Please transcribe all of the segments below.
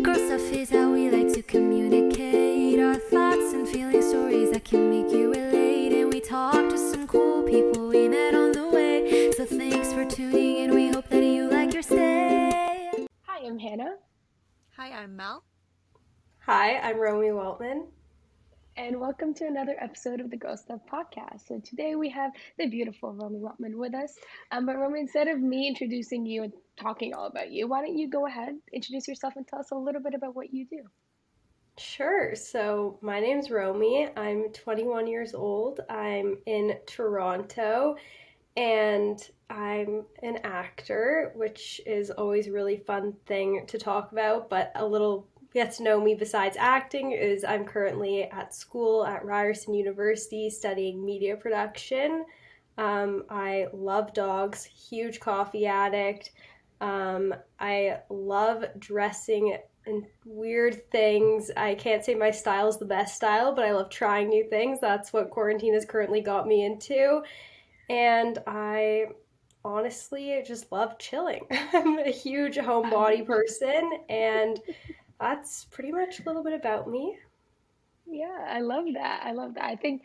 Girl stuff is how we like to communicate our thoughts and feeling stories that can make you relate. And we talk to some cool people we met on the way. So thanks for tuning in. We hope that you like your stay. Hi, I'm Hannah, Hi, I'm Mel. Hi, I'm Romy Weltman. and welcome to another episode of the Girl Stuff podcast. So today we have the beautiful Romy Weltman with us. But Romy, instead of me introducing you and talking all about you, why don't you go ahead, introduce yourself, and tell us a little bit about what you do? Sure. So my name's Romy. I'm 21 years old. I'm in Toronto and I'm an actor, which is always a really fun thing to talk about, but a little get to know me besides acting is I'm currently at school at Ryerson University studying media production. I love dogs, huge coffee addict. I love dressing in weird things. I can't say my style is the best style, but I love trying new things. That's what quarantine has currently got me into. And I honestly just love chilling. I'm a huge homebody person, and that's pretty much a little bit about me. Yeah, I love that. I love that. I think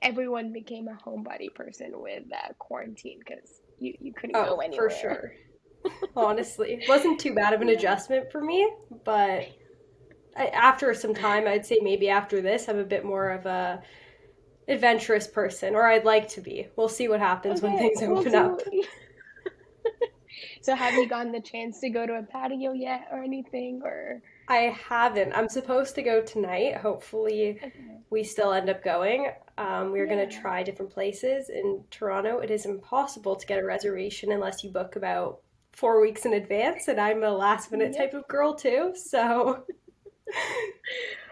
everyone became a homebody person with quarantine because you couldn't go Oh, for anywhere. sure. Honestly, it wasn't too bad of an Yeah. adjustment for me, but after some time, I'd say maybe after this, I'm a bit more of a adventurous person, or I'd like to be. We'll see what happens when Okay, things we'll open see. up. So have you gotten the chance to go to a patio yet or anything or I haven't. I'm supposed to go tonight. Hopefully, okay. we still end up going. We're going to Yeah. try different places in Toronto. It is impossible to get a reservation unless you book about 4 weeks in advance, and I'm a last minute Yep. type of girl too, so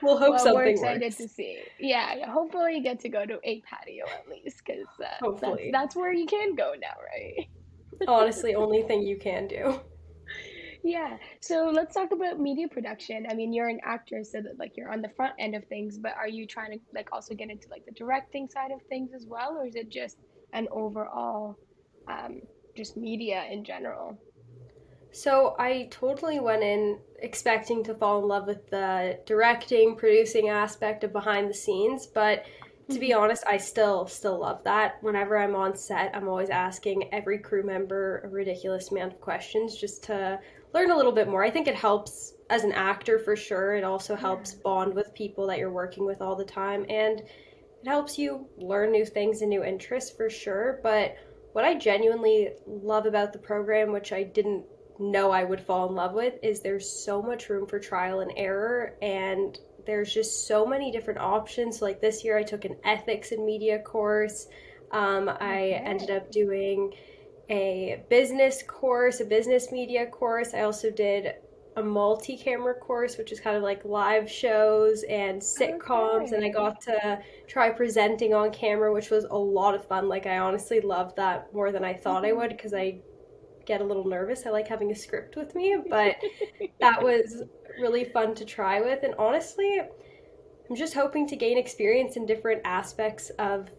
we'll hope Well, we're something excited works. to see. Yeah, yeah. Hopefully you get to go to a patio at least because that's Hopefully. that's where you can go now, right? Honestly, only thing you can do. Yeah. So let's talk about media production. I mean, you're an actor, so that like you're on the front end of things, but are you trying to like also get into like the directing side of things as well, or is it just an overall um just media in general? So I totally went in expecting to fall in love with the directing, producing aspect of behind the scenes, but to be Hmm. honest, I still love that. Whenever I'm on set, I'm always asking every crew member a ridiculous amount of questions just to learn a little bit more. I think it helps as an actor for sure. It also helps Yeah. bond with people that you're working with all the time, and it helps you learn new things and new interests for sure. But what I genuinely love about the program, which I didn't know I would fall in love with, is there's so much room for trial and error, and there's just so many different options. Like this year, I took an ethics and media course. I ended Okay. up doing a business course, a business media course. I also did a multi-camera course, which is kind of like live shows and sitcoms, and I Okay. got to try presenting on camera, which was a lot of fun. Like I honestly loved that more than I thought I would Hmm. because I get a little nervous. I like having a script with me, but that was really fun to try with. And honestly, I'm just hoping to gain experience in different aspects of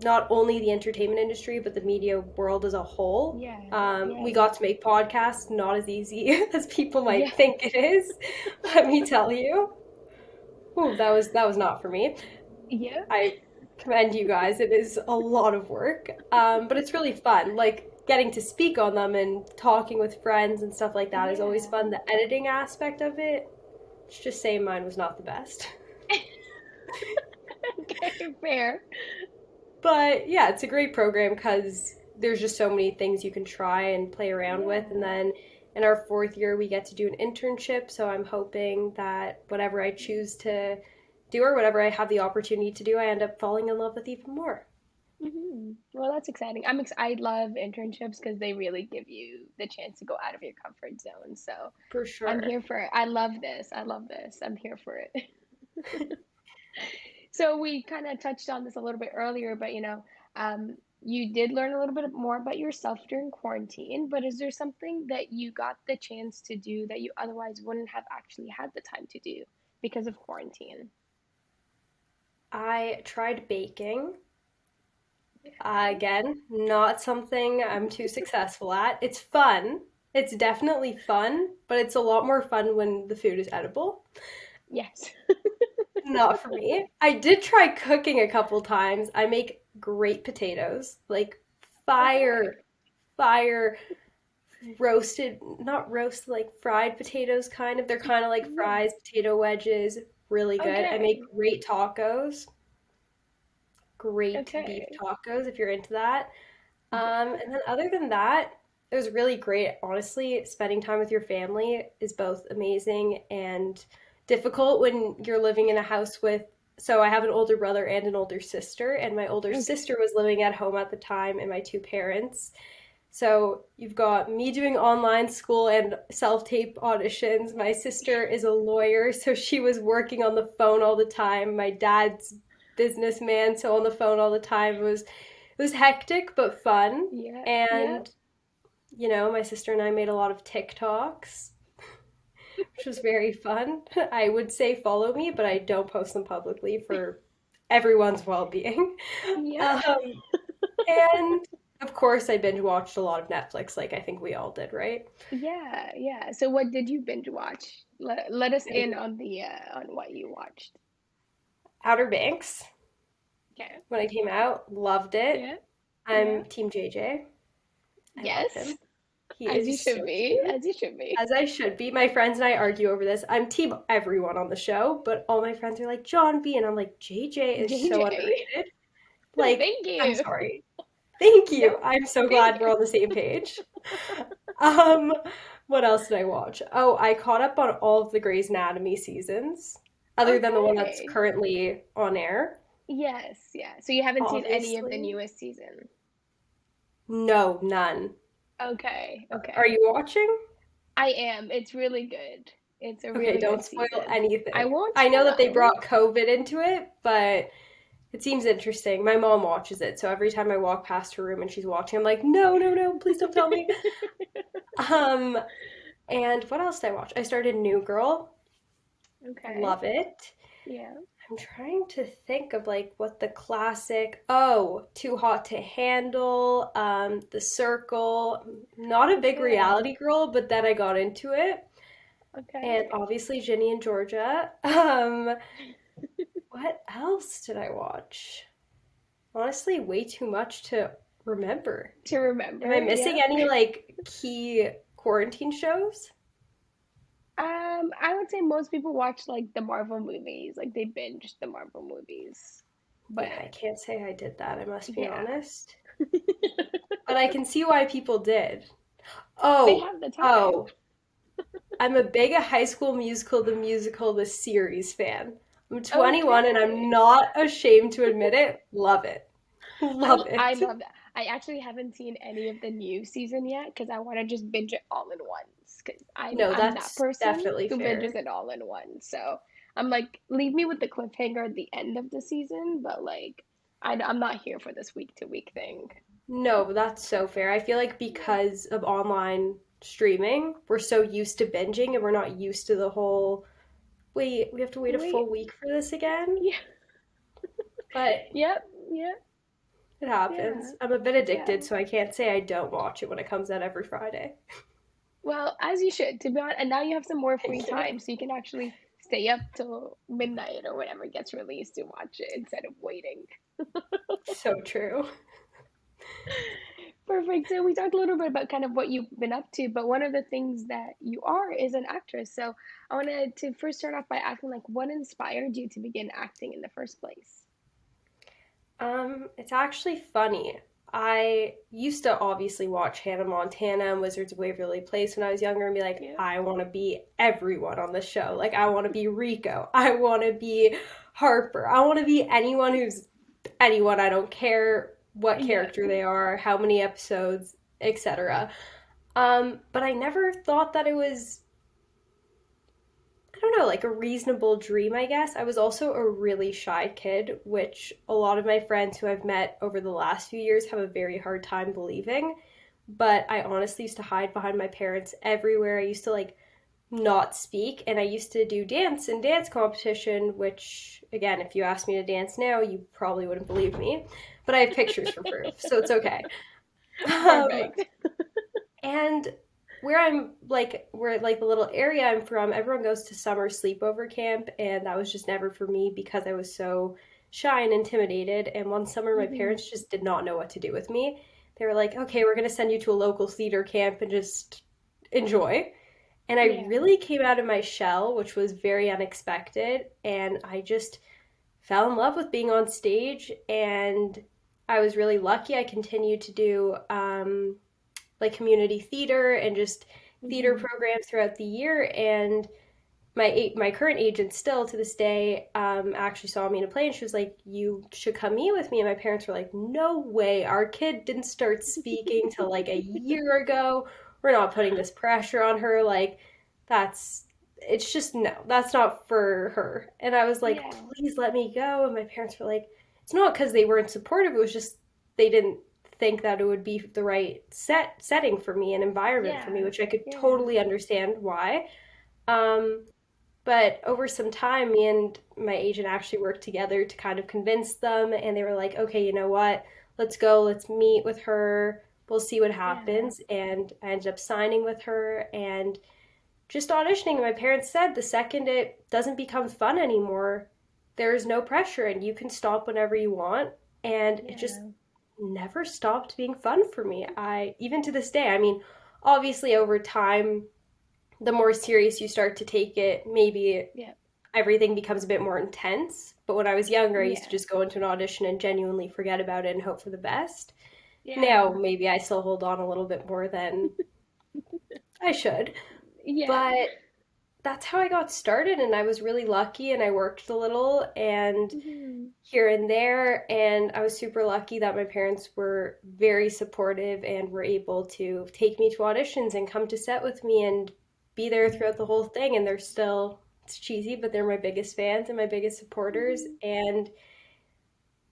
not only the entertainment industry, but the media world as a whole. Yeah. We Yeah. got to make podcasts, not as easy as people Yeah. might think it is. Let me tell you. Ooh, that was not for me. Yeah. I commend you guys. It is a lot of work, but it's really fun. Like getting to speak on them and talking with friends and stuff like that is always Yeah. fun. The editing aspect of it, let's just say mine was not the best. Okay, fair. But yeah, it's a great program because there's just so many things you can try and play around with. And Yeah. then in our fourth year, we get to do an internship. So I'm hoping that whatever I choose to do or whatever I have the opportunity to do, I end up falling in love with even more. Well, that's exciting. I love internships because they really give you the chance to go out of your comfort zone. So For I'm sure. here for it. I love this. I love this. I'm here for it. So we kind of touched on this a little bit earlier, but you did learn a little bit more about yourself during quarantine, but is there something that you got the chance to do that you otherwise wouldn't have actually had the time to do because of quarantine? I tried baking. Okay. Again, not something I'm too successful at. It's fun. It's definitely fun, but it's a lot more fun when the food is edible. Yes. Not for me. I did try cooking a couple times. I make great potatoes, like Okay. fire, fire roasted, not roasted, like fried potatoes kind of. They're kind of like Yeah. fries, potato wedges, really good. I make Okay. great tacos, great beef Okay. tacos if you're into that. Yes. And then other than that, it was really great. Honestly, spending time with your family is both amazing and difficult when you're living in a house with. So I have an older brother and an older sister, and my older Okay. sister was living at home at the time, and my two parents. So you've got me doing online school and self-tape auditions. My sister is a lawyer, so she was working on the phone all the time. My dad's businessman, so on the phone all the time. It was hectic but fun. Yeah. Yeah. And my sister and I made a lot of TikToks, which was very fun. I would say follow me, but I don't post them publicly for everyone's well-being. Yeah. Um, and of course, I binge watched a lot of Netflix, like I think we all did, right? Yeah. Yeah. So what did you binge watch? Let us in And on the on what you watched. Outer Banks, Okay. when it came out, loved it. Yeah. Yeah. I'm Team JJ. I love Yes. him. He As you is so should be. cute. As you should be. As I should be. My friends and I argue over this. I'm team everyone on the show, but all my friends are like John B, and I'm like JJ is so JJ. underrated. Like, Thank I'm you. sorry. Thank No, you. I'm so thank glad we're you. on the same page. Um, what else did I watch? Oh, I caught up on all of the Grey's Anatomy seasons, other than the one that's Okay. currently on air. Yes, yeah. So you haven't seen any of the Obviously. newest season. No, none. Okay, Are okay. you watching? I am. It's really good. It's a Okay, really don't good spoil season. I anything. won't I know spoil. that they I won't. brought COVID into it, but it seems interesting. My mom watches it, so every time I walk past her room and she's watching, I'm like, no, no, no, please don't tell me. Um, and what else did I watch? I started New Girl. Okay. Love it. Yeah. I'm trying to think of like what the classic, oh, Too Hot to Handle, The Circle. Not a big Okay. reality girl, but then I got into it. And Okay. obviously Ginny and Georgia. What else did I watch? Honestly, way too much to remember. To Am I remember, missing yeah. any like key quarantine shows? I would say most people watch like the Marvel movies. Like they binge the Marvel movies. Yeah, But I can't say I did that, I must be yeah. honest. But I can see why people did. They Oh, have the time. oh, I'm a big High School Musical, the musical, the series fan. I'm 21 and I'm Okay. not ashamed to admit it. Love it. Love I it. love that. I actually haven't seen any of the new season yet because I want to just binge it all in once. Because No, I'm that that's person definitely who binges fair. it all in one. So I'm like, leave me with the cliffhanger at the end of the season, but like, I'm not here for this week to week thing. No, that's so fair. I feel like because of online streaming, we're so used to binging and we're not used to the whole, wait, we have to wait a Wait, full week for this again? yeah, But yep, yep, it yeah, happens. I'm a bit yeah. addicted, so I can't say I don't watch it when it comes out every Friday. Well, as you should, to be honest. And now you have some more free Thank you. time, so you can actually stay up till midnight or whenever it gets released to watch it instead of waiting. So true. Perfect. So we talked a little bit about kind of what you've been up to, but one of the things that you are is an actress. So I wanted to first start off by asking, like, what inspired you to begin acting in the first place? It's actually funny. I used to obviously watch Hannah Montana and Wizards of Waverly Place when I was younger and be like, Yeah. I want to be everyone on the show. Like, I want to be Rico. I want to be Harper. I want to be anyone who's anyone. I don't care what Yeah. character they are, how many episodes, etc. But I never thought that it was, I don't know, like a reasonable dream, I guess. I was also a really shy kid, which a lot of my friends who I've met over the last few years have a very hard time believing. But I honestly used to hide behind my parents everywhere. I used to like not speak, and I used to do dance and dance competition, which, again, if you asked me to dance now, you probably wouldn't believe me. But I have pictures for proof, so it's okay. Um, Perfect. and where like the little area I'm from, everyone goes to summer sleepover camp, and that was just never for me because I was so shy and intimidated. And one summer, my Hmm. parents just did not know what to do with me. They were like, okay, we're going to send you to a local theater camp and just enjoy. And I Yeah, really came out of my shell, which was very unexpected. And I just fell in love with being on stage. And I was really lucky. I continued to do like community theater and just theater hmm, programs throughout the year. And my current agent still to this day actually saw me in a play and she was like, "You should come meet with me." And my parents were like, "No way! Our kid didn't start speaking till like a year ago. We're not putting this pressure on her. Like, that's it's just no, that's not for her." And I was like, yeah, "Please let me go." And my parents were like, "It's not because they weren't supportive. It was just they didn't think that it would be the right setting for me and environment for me, yeah, which I could yeah, totally understand why." Um, but over some time, me and my agent actually worked together to kind of convince them, and they were like, okay, you know what? Let's go, let's meet with her, we'll see what yeah, happens. And I ended up signing with her and just auditioning. And my parents said the second it doesn't become fun anymore, there's no pressure and you can stop whenever you want. And it just yeah, never stopped being fun for me. Even to this day, I mean, obviously over time, the more serious you start to take it, maybe yeah, everything becomes a bit more intense. But when I was younger, I used to yeah, just go into an audition and genuinely forget about it and hope for the best. Now, yeah, maybe I still hold on a little bit more than I should. yeah, But that's how I got started, and I was really lucky, and I worked a little and hmm, here and there. And I was super lucky that my parents were very supportive and were able to take me to auditions and come to set with me and be there yeah, throughout the whole thing. And they're still, it's cheesy, but they're my biggest fans and my biggest supporters. hmm, And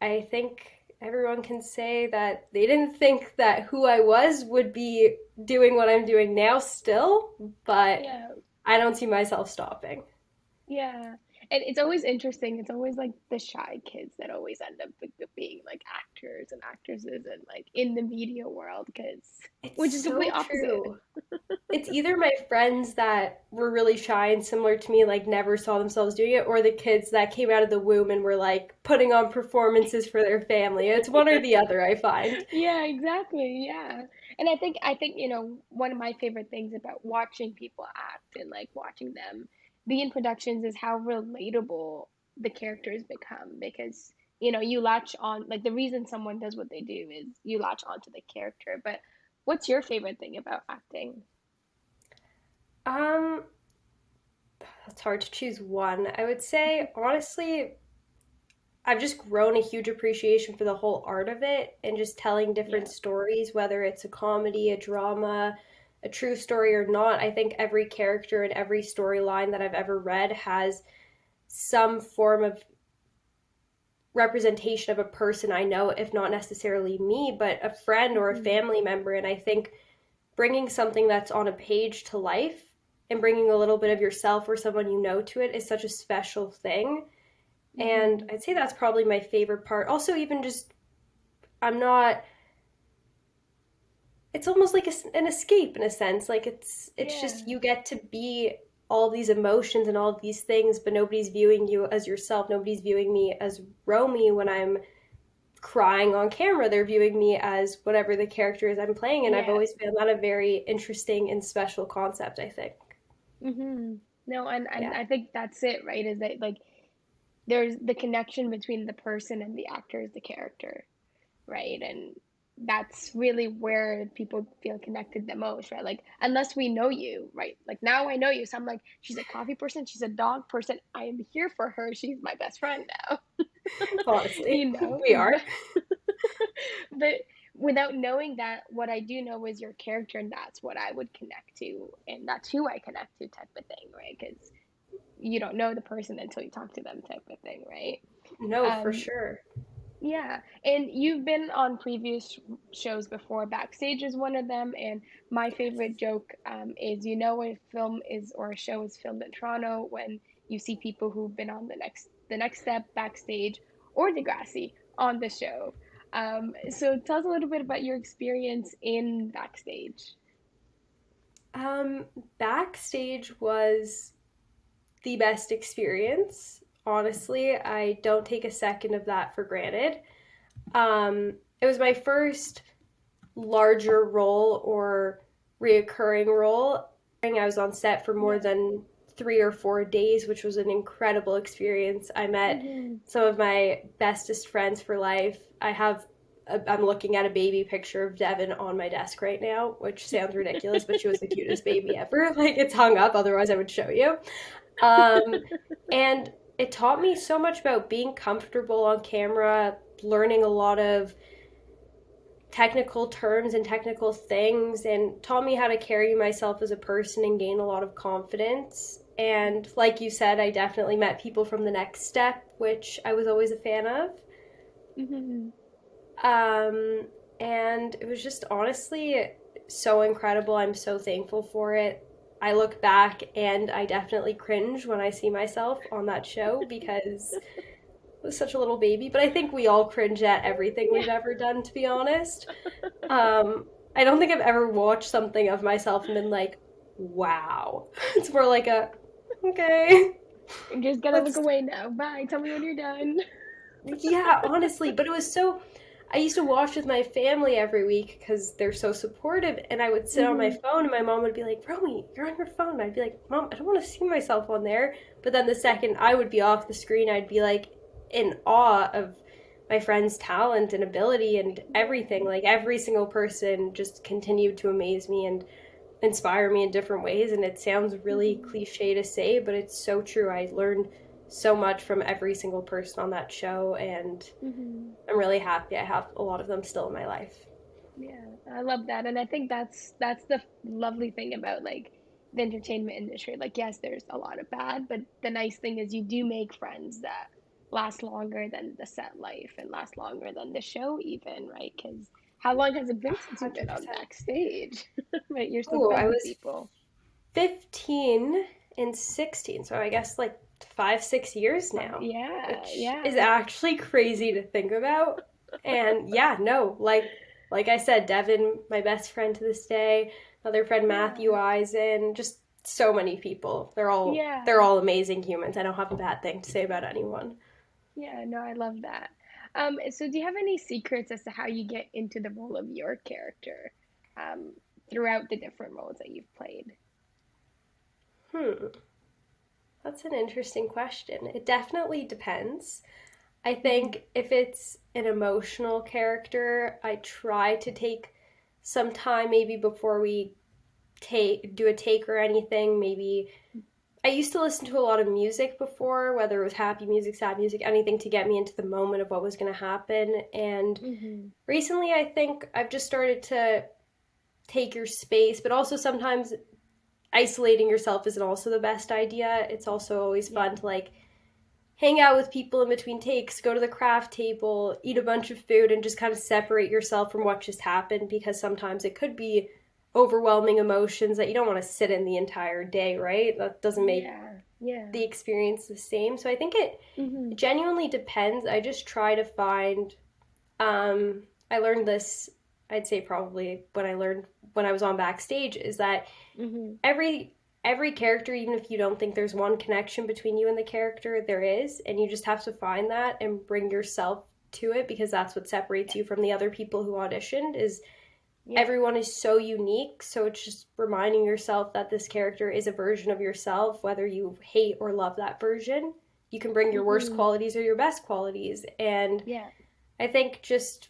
I think everyone can say that they didn't think that who I was would be doing what I'm doing now still, but yeah. I don't see myself stopping. Yeah. And it's always interesting. It's always like the shy kids that always end up being like actors and actresses and like in the media world, because It's which is complete so opposite. true. It's either my friends that were really shy and similar to me, like never saw themselves doing it, or the kids that came out of the womb and were like putting on performances for their family. It's one or the other, I find. Yeah, exactly. Yeah. And I think, one of my favorite things about watching people act and like watching them be in productions is how relatable the characters become, because you latch on, like the reason someone does what they do is you latch onto the character. But what's your favorite thing about acting? Um, it's hard to choose one. I would say, honestly, I've just grown a huge appreciation for the whole art of it and just telling different Yeah. stories, whether it's a comedy, a drama, a true story or not. I think every character and every storyline that I've ever read has some form of representation of a person I know, if not necessarily me, but a friend or a Hmm. family member. And I think bringing something that's on a page to life and bringing a little bit of yourself or someone you know to it is such a special thing. And Hmm. I'd say that's probably my favorite part. Also, even just, I'm not, it's almost like an escape in a sense. Like it's just Yeah. you get to be all these emotions and all these things, but nobody's viewing you as yourself. Nobody's viewing me as Romy when I'm crying on camera. They're viewing me as whatever the character is I'm playing, and I've Yeah. always found that a very interesting and special concept, I think. Hmm. No, and Yeah. I think that's it, right? Is that like there's the connection between the person and the actor is the character, right? And that's really where people feel connected the most, right? Like unless we know you, right? Like now I know you, so I'm like, she's a coffee person, she's a dog person. I am here for her. She's my best friend now, Honestly, you know. we are. But without knowing that, what I do know is your character, and that's what I would connect to, and that's who I connect to, type of thing, right? Because you don't know the person until you talk to them, type of thing, right? No, for Um, sure. yeah, and you've been on previous shows before. Backstage is one of them, and my favorite joke is, a film is or a show is filmed in Toronto when you see people who've been on the next step, Backstage, or Degrassi on the show. So tell us a little bit about your experience in Backstage. Backstage was the best experience. Honestly, I don't take a second of that for granted. It was my first larger role or reoccurring role. I was on set for more than 3 or 4 days, which was an incredible experience. I met some of my bestest friends for life. I'm looking at a baby picture of Devin on my desk right now, which sounds ridiculous, but she was the cutest baby ever. Like, it's hung up, otherwise I would show you. And it taught me so much about being comfortable on camera, learning a lot of technical terms and technical things, and taught me how to carry myself as a person and gain a lot of confidence. And like you said, I definitely met people from the next step, which I was always a fan of. And it was just honestly so incredible. I'm so thankful for it. I look back and I definitely cringe when I see myself on that show because I was such a little baby, but I think we all cringe at everything we've ever done, to be honest. I don't think I've ever watched something of myself and been like, wow. It's more like okay. I'm just gonna look away now. Bye. Tell me when you're done. Yeah, honestly, but it was so... I used to watch with my family every week because they're so supportive, and I would sit on my phone and my mom would be like, Romy, you're on your phone. And I'd be like, Mom, I don't want to see myself on there. But then the second I would be off the screen, I'd be like in awe of my friend's talent and ability and everything. Like, every single person just continued to amaze me and inspire me in different ways. And it sounds really cliche to say, but it's so true. I learned so much from every single person on that show, and I'm really happy I have a lot of them still in my life. Yeah, I love that. And I think that's the lovely thing about like the entertainment industry. Like, yes, there's a lot of bad, but the nice thing is you do make friends that last longer than the set life and last longer than the show even, right? Because how long has it been since you've been on 100%. Backstage? Right, you're still Oh, I friends with was people. 15 and 16, so I guess like 5-6 years now, Yeah, which yeah. is actually crazy to think about. And yeah, no, like I said, Devin, my best friend to this day, another friend, Matthew Eisen, just so many people. They're all amazing humans. I don't have a bad thing to say about anyone. Yeah, no, I love that. So do you have any secrets as to how you get into the role of your character, throughout the different roles that you've played? That's an interesting question. It definitely depends. I think if it's an emotional character, I try to take some time maybe before we do a take or anything. Maybe I used to listen to a lot of music before, whether it was happy music, sad music, anything to get me into the moment of what was going to happen. And recently I think I've just started to take your space, but also sometimes isolating yourself isn't also the best idea. It's also always fun to like hang out with people in between takes, go to the craft table, eat a bunch of food, and just kind of separate yourself from what just happened, because sometimes it could be overwhelming emotions that you don't want to sit in the entire day, right? That doesn't make the experience the same. So I think it genuinely depends. I just try to find, I learned this, I'd say probably when I was on Backstage, is that every character, even if you don't think there's one connection between you and the character, there is, and you just have to find that and bring yourself to it, because that's what separates you from the other people who auditioned. Is everyone is so unique, so it's just reminding yourself that this character is a version of yourself, whether you hate or love that version. You can bring your worst qualities or your best qualities, and I think just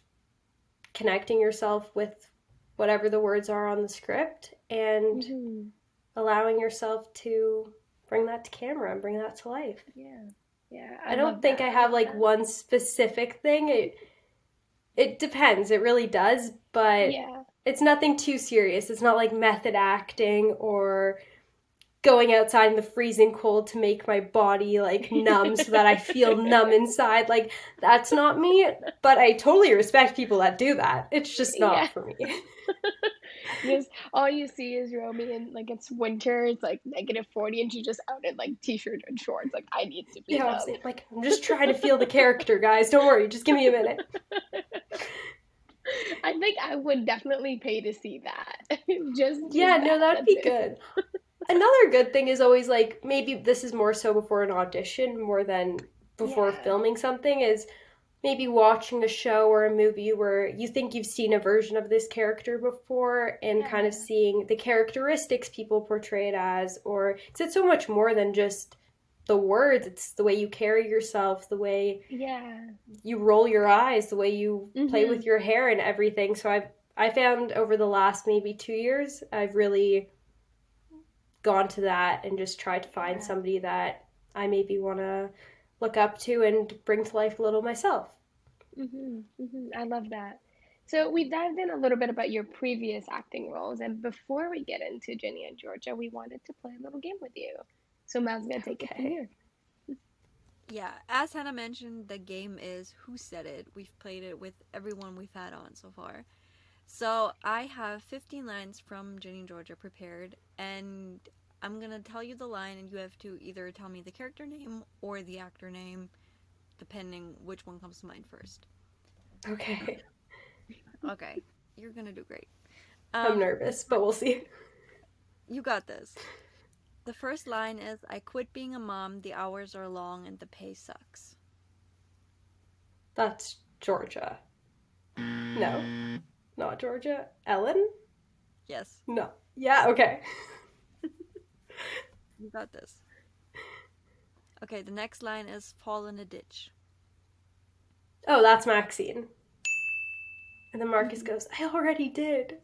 connecting yourself with whatever the words are on the script and allowing yourself to bring that to camera and bring that to life. I don't think I have like one specific thing. It depends. It really does, but it's nothing too serious. It's not like method acting or going outside in the freezing cold to make my body like numb so that I feel numb inside. Like, that's not me, but I totally respect people that do that. It's just not for me. Just all you see is Romy, and like it's winter, it's like -40, and she's just out in like t-shirt and shorts. Like, I need to be numb. I'm just trying to feel the character, guys. Don't worry, just give me a minute. I think I would definitely pay to see that. Just Yeah, no, that'd that's be it. good. Another good thing is always like maybe this is more so before an audition more than before Yeah. filming something is maybe watching a show or a movie where you think you've seen a version of this character before and kind of Yeah. seeing the characteristics people portray it as, or because it's so much more than just the words, it's the way you carry yourself, the way Yeah. you roll your eyes, the way you play Mhm. with your hair and everything. So I found over the last maybe 2 years, I've really gone to that and just tried to find Yeah. somebody that I maybe want to look up to and bring to life a little myself. I love that. So we dived in a little bit about your previous acting roles, and before we get into Ginny and Georgia, we wanted to play a little game with you. So Mel's gonna take it from Okay. here. Yeah, as Hannah mentioned, the game is Who Said It. We've played it with everyone we've had on so far. So I have 15 lines from Ginny Georgia prepared, and I'm gonna tell you the line, and you have to either tell me the character name or the actor name, depending which one comes to mind first. Okay. Okay, you're gonna do great. I'm The nervous, but we'll see. You got this. The first line is I quit being a mom, the hours are long, and the pay sucks. That's Georgia. No, not Georgia. Ellen? Yes, No. Yeah, okay. you got this. Okay, the next line is fall in a ditch. Oh, that's Maxine. And then Marcus goes, I already did.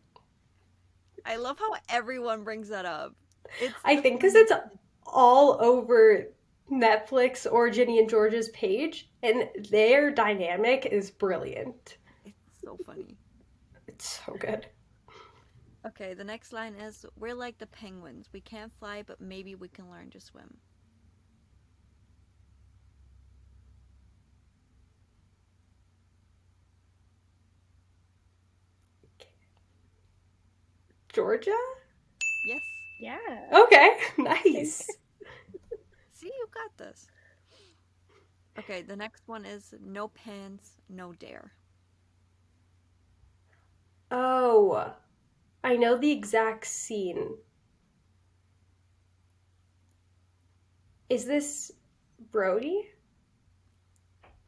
I love how everyone brings that up. It's I the think because funniest. it's all over Netflix or Ginny and George's page, and their dynamic is brilliant. It's so funny. It's so good. Okay, the next line is we're like the penguins. We can't fly, but maybe we can learn to swim. Georgia? Yes. Yeah. Okay, nice. See, you got this. Okay, the next one is no pants, no dare. Oh, I know the exact scene. Is this Brody?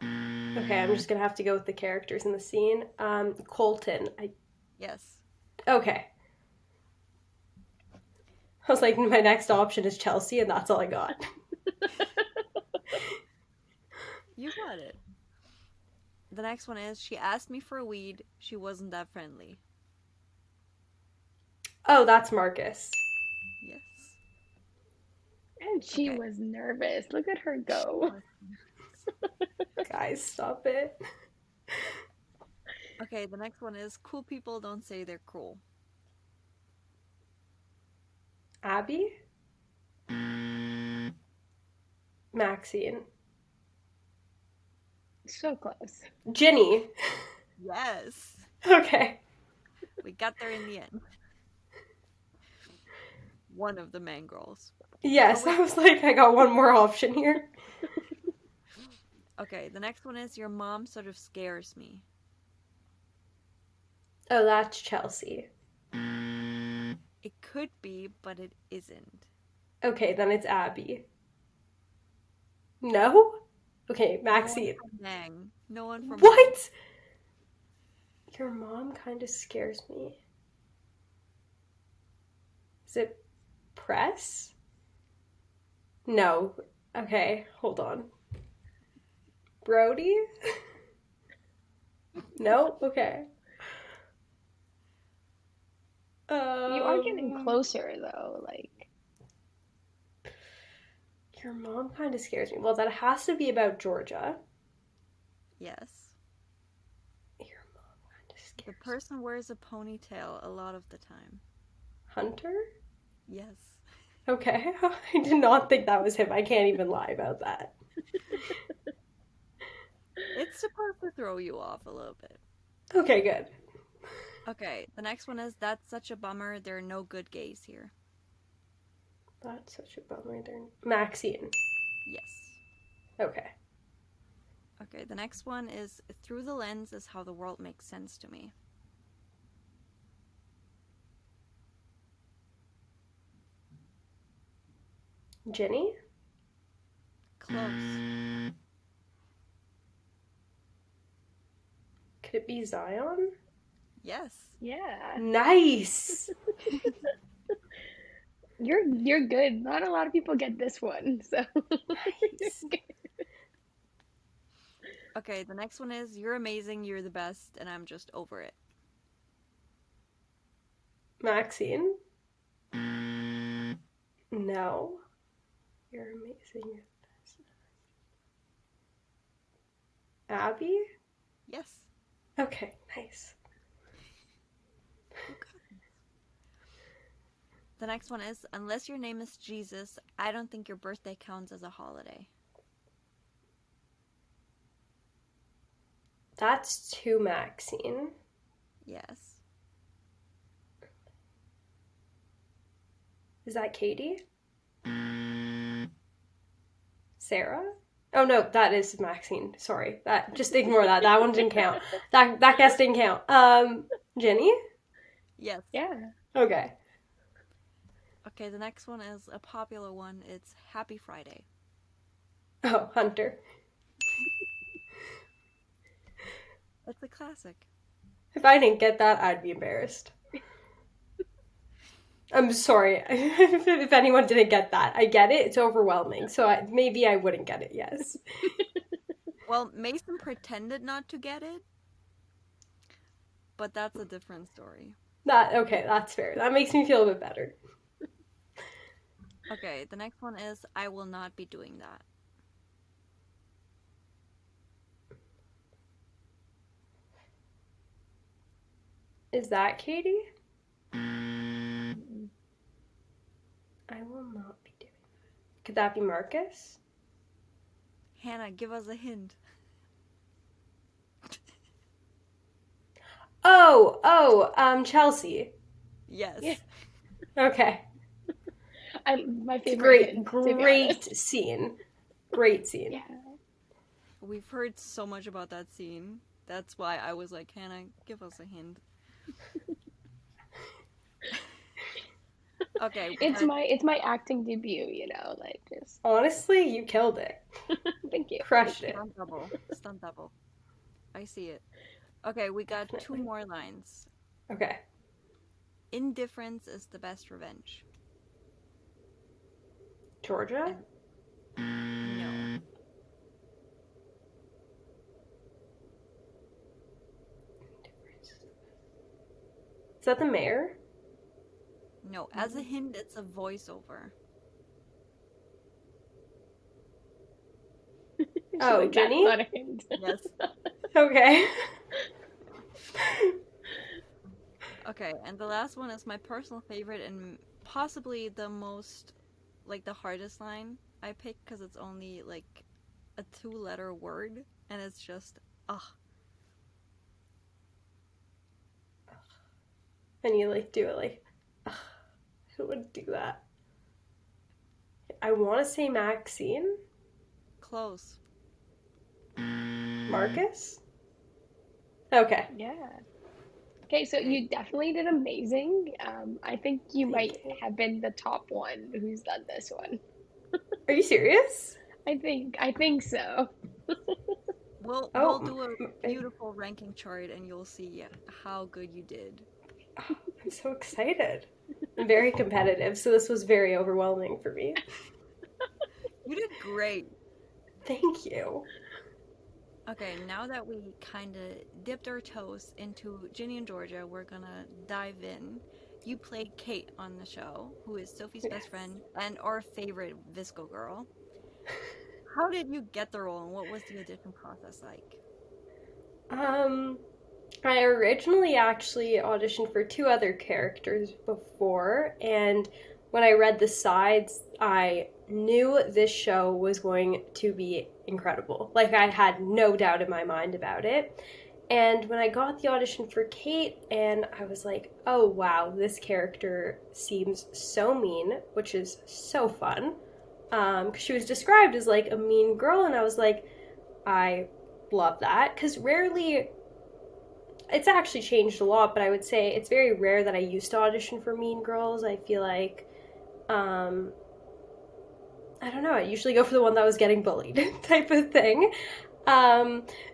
Okay, I'm just gonna have to go with the characters in the scene. Colton. Yes. Okay. I was like, my next option is Chelsea, and that's all I got. You got it. The next one is she asked me for a weed. She wasn't that friendly. Oh, that's Marcus. Yes. And she Okay. was nervous. Look at her go. Guys, stop it. Okay, the next one is cool people don't say they're cruel. Abby? Maxine. So close. Ginny. Yes. Okay. We got there in the end. One of the main girls. Yes, I was like, I got one more option here. Okay, the next one is your mom sort of scares me. Oh, that's Chelsea. It could be, but it isn't. Okay, then it's Abby. No? Okay, Maxine. No one from What? Your mom kind of scares me. Is it Press? No. Okay, hold on. Brody? No? Okay. You are getting closer though, like Your mom kind of scares me. Well, that has to be about Georgia. Yes. Your mom kind of The scares me. person wears a ponytail a lot of the time. Hunter? Yes. Okay. I did not think that was him. I can't even lie about that. It's supposed to throw you off a little bit. Okay, good. Okay, the next one is that's such a bummer. There are no good gays here. That's such a bummer. Maxine. Yes. Okay. Okay, the next one is through the lens is how the world makes sense to me. Ginny? Close. Could it be Zion? Yes. Yeah. Nice! You're good. Not a lot of people get this one, so Nice. Okay, the next one is you're amazing, you're the best, and I'm just over it. Maxine? No. You're amazing. You're the best. Abby? Yes. Okay, nice. The next one is unless your name is Jesus, I don't think your birthday counts as a holiday. That's too Maxine. Yes. Is that Katie? Sarah? Oh no, that is Maxine. Sorry. That just ignore that. That one didn't count. That guess didn't count. Ginny? Yes. yeah. Okay. Okay, the next one is a popular one. It's Happy Friday. Oh, Hunter. It's a classic. If I didn't get that, I'd be embarrassed. I'm sorry if anyone didn't get that. I get it. It's overwhelming. So maybe I wouldn't get it, yes. Well, Mason pretended not to get it, but that's a different story. Okay, that's fair. That makes me feel a bit better. Okay, the next one is I will not be doing that. Is that Katie? I will not be doing that. Could that be Marcus? Hannah, give us a hint. Chelsea. Yes. Yeah. Okay. My It's favorite hint, to be great honest. scene. Great scene. Yeah. We've heard so much about that scene. That's why I was like, Hannah, give us a hint. Okay. It's my acting debut, like just Honestly, you killed it. thank you. Crushed it. Stunt double. Stunt double. I see it. Okay, we got two more lines. Okay. Indifference is the best revenge. Georgia? No. Is that the mayor? No. As a hint, it's a voiceover. Oh, Like, Ginny? that's not a hint. Yes. Okay. Okay, and the last one is my personal favorite and possibly the most, like, the hardest line I picked because it's only, like, a 2-letter word, and it's just, ugh. And you do it like, ugh, who would do that? I want to say Maxine. Close. Marcus? Okay. Yeah. Okay, so you definitely did amazing. I think you might you. have been the top one who's done this one. Are you serious? I think so. We'll do a beautiful ranking chart and you'll see how good you did. Oh, I'm so excited. I'm very competitive, so this was very overwhelming for me. You did great. Thank you. Okay, now that we kind of dipped our toes into Ginny and Georgia, we're gonna dive in. You played Kate on the show, who is Sophie's best friend and our favorite Visco girl. How did you get the role and what was the audition process like? I originally actually auditioned for 2 other characters before, and when I read the sides, I knew this show was going to be incredible. Like, I had no doubt in my mind about it. And when I got the audition for Kate, and I was like, oh wow, this character seems so mean, which is so fun. Because she was described as like a mean girl, and I was like, I love that. Because rarely, it's actually changed a lot, but I would say it's very rare that I used to audition for mean girls. I feel like I don't know, I usually go for the one that was getting bullied type of thing.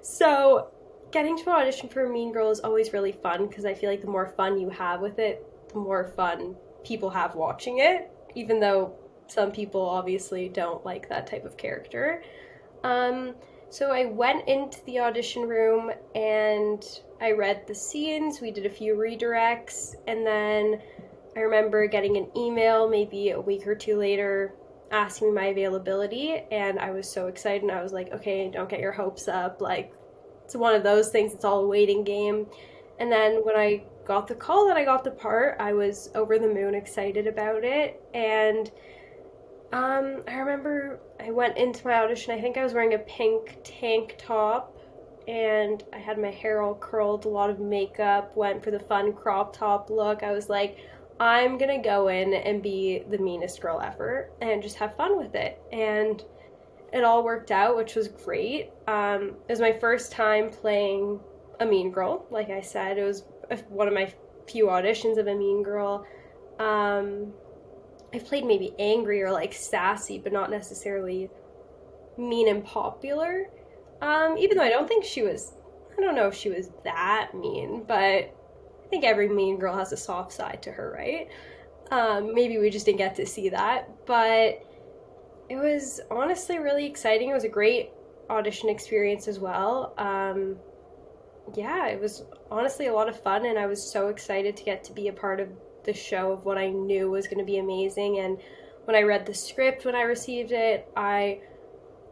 So getting to audition for Mean Girl is always really fun because I feel like the more fun you have with it, the more fun people have watching it, even though some people obviously don't like that type of character. Um, so I went into the audition room and I read the scenes, we did a few redirects, and then I remember getting an email maybe a week or two later asking me my availability, and I was so excited and I was like, okay, don't get your hopes up. Like, it's one of those things, it's all a waiting game. And then when I got the call that I got the part, I was over the moon excited about it. And I remember I went into my audition, I think I was wearing a pink tank top and I had my hair all curled, a lot of makeup, went for the fun crop top look. I was like, I'm gonna go in and be the meanest girl ever and just have fun with it. And it all worked out, which was great. It was my first time playing a mean girl. Like I said, it was one of my few auditions of a mean girl. I've played maybe angry or like sassy, but not necessarily mean and popular. Even though I don't think she was, I don't know if she was that mean, but I think every mean girl has a soft side to her, right? Maybe we just didn't get to see that, but it was honestly really exciting. It was a great audition experience as well. Yeah, it was honestly a lot of fun, and I was so excited to get to be a part of the show of what I knew was going to be amazing. And when I read the script, when I received it, I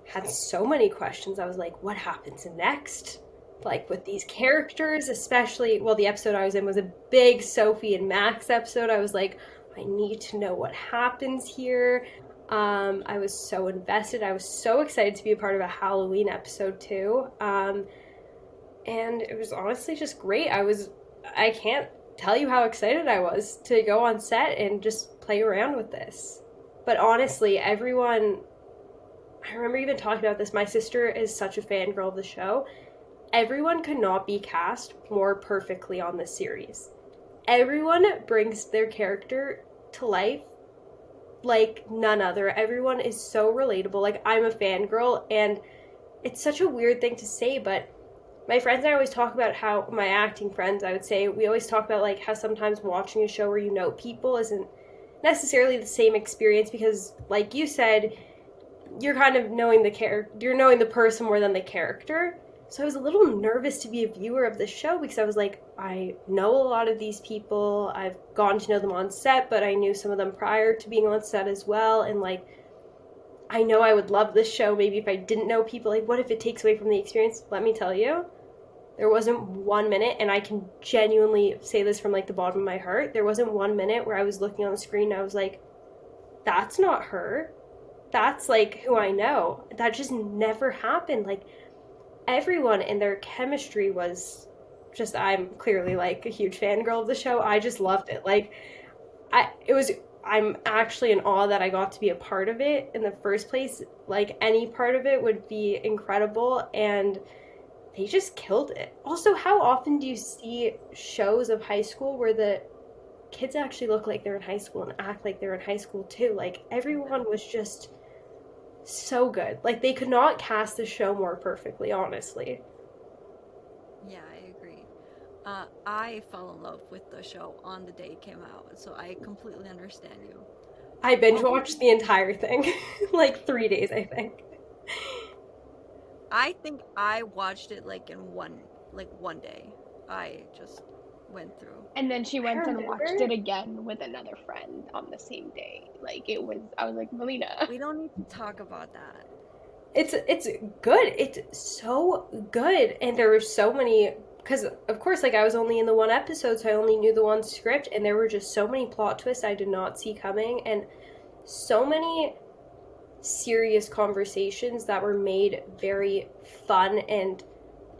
had so many questions. I was like, what happens next? Like with these characters, especially, well, the episode I was in was a big Sophie and Max episode. I was like, I need to know what happens here. I was so invested. I was so excited to be a part of a Halloween episode too. And it was honestly just great. I can't tell you how excited I was to go on set and just play around with this. But honestly, everyone, I remember even talking about this, my sister is such a fangirl of the show. Everyone could not be cast more perfectly on this series. Everyone brings their character to life like none other. Everyone is so relatable. Like, I'm a fangirl, and it's such a weird thing to say, but my friends and I always talk about how, my acting friends, I would say, we always talk about like how sometimes watching a show where you know people isn't necessarily the same experience because, like you said, you're kind of knowing the character, you're knowing the person more than the character. So I was a little nervous to be a viewer of the show because I was like, I know a lot of these people. I've gotten to know them on set, but I knew some of them prior to being on set as well. And like, I know I would love this show maybe if I didn't know people. Like, what if it takes away from the experience? Let me tell you, there wasn't 1 minute, and I can genuinely say this from like the bottom of my heart, there wasn't 1 minute where I was looking on the screen and I was like, that's not her. That's like who I know. That just never happened. Like, everyone and their chemistry was just, I'm clearly like a huge fangirl of the show. I just loved it. Like, I'm actually in awe that I got to be a part of it in the first place. Like, any part of it would be incredible, and they just killed it. Also, how often do you see shows of high school where the kids actually look like they're in high school and act like they're in high school too? Like, everyone was just so good. Like, they could not cast the show more perfectly, honestly. Yeah, I agree. I fell in love with the show on the day it came out, so I completely understand you. I binge watched the entire thing. Like 3 days, I think. I think I watched it like in one day. I just went through. And then she went and remember. watched it again with another friend on the same day. Like, it was, I was like, Melina. We don't need to talk about that. It's good. It's so good. And there were so many, because of course, like, I was only in the one episode, so I only knew the one script, and there were just so many plot twists I did not see coming, and so many serious conversations that were made very fun and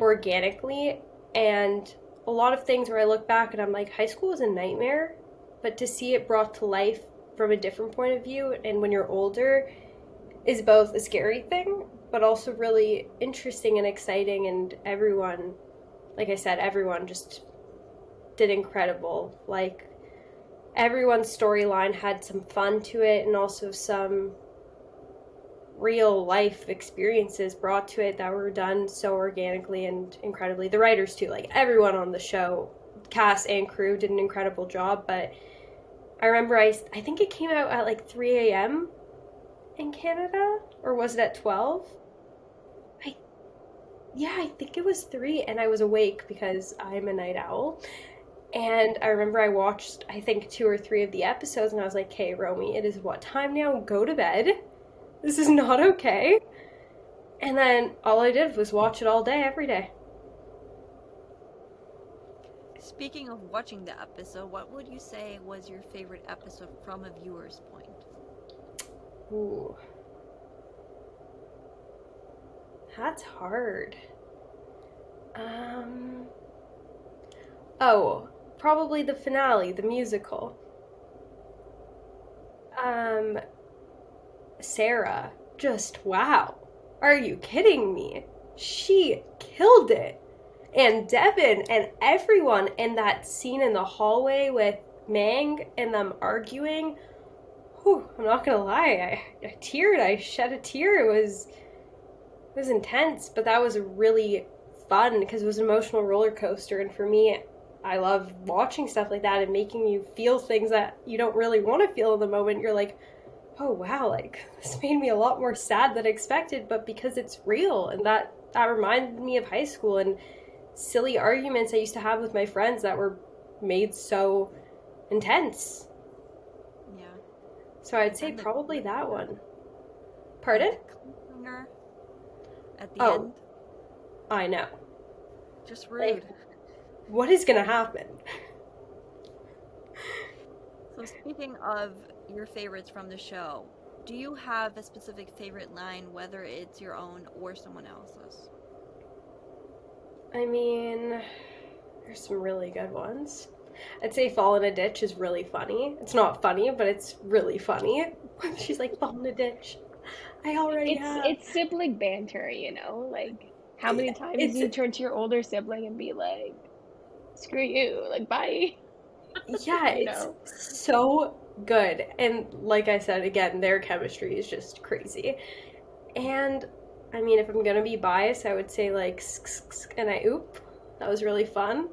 organically, and a lot of things where I look back and I'm like, high school was a nightmare, but to see it brought to life from a different point of view and when you're older is both a scary thing but also really interesting and exciting. And everyone, like I said, everyone just did incredible. Like, everyone's storyline had some fun to it and also some real life experiences brought to it that were done so organically and incredibly. The writers too, like everyone on the show, cast and crew, did an incredible job. But I remember I think it came out at like 3 a.m. in Canada, or was it at 12? I Yeah, I think it was 3, and I was awake because I'm a night owl. And I remember I watched, I think, 2 or 3 of the episodes, and I was like, "Hey, Romy, it is what time now? Go to bed. This is not okay." And then all I did was watch it all day, every day. Speaking of watching the episode, what would you say was your favorite episode from a viewer's point? Ooh, that's hard. Um, oh, probably the finale, the musical. Um, Sarah, just wow. Are you kidding me? She killed it. And Devin and everyone in that scene in the hallway with Mang and them arguing. Whew, I'm not gonna lie, I teared. I shed a tear. It was intense, but that was really fun because it was an emotional roller coaster. And for me, I love watching stuff like that and making you feel things that you don't really want to feel in the moment. You're like, oh wow, like this made me a lot more sad than expected, but because it's real. And that reminded me of high school and silly arguments I used to have with my friends that were made so intense. Yeah. So I'd And say then the probably that cliffhanger. one. Yeah, Pardon? the cliffhanger at the Oh, end. I know. Just Like, rude. what is gonna happen? So speaking of your favorites from the show, do you have a specific favorite line, whether it's your own or someone else's? I mean, there's some really good ones. I'd say Fall in a Ditch is really funny. It's not funny, but it's really funny. She's like, fall in a ditch. I already have. It's sibling banter, you know? Like how many times do It's, you turn to your older sibling and be like, screw you, like bye, yeah, you it's know? so good. And like I said, again, their chemistry is just crazy. And I mean, if I'm gonna be biased, I would say like, and I oop. That was really fun.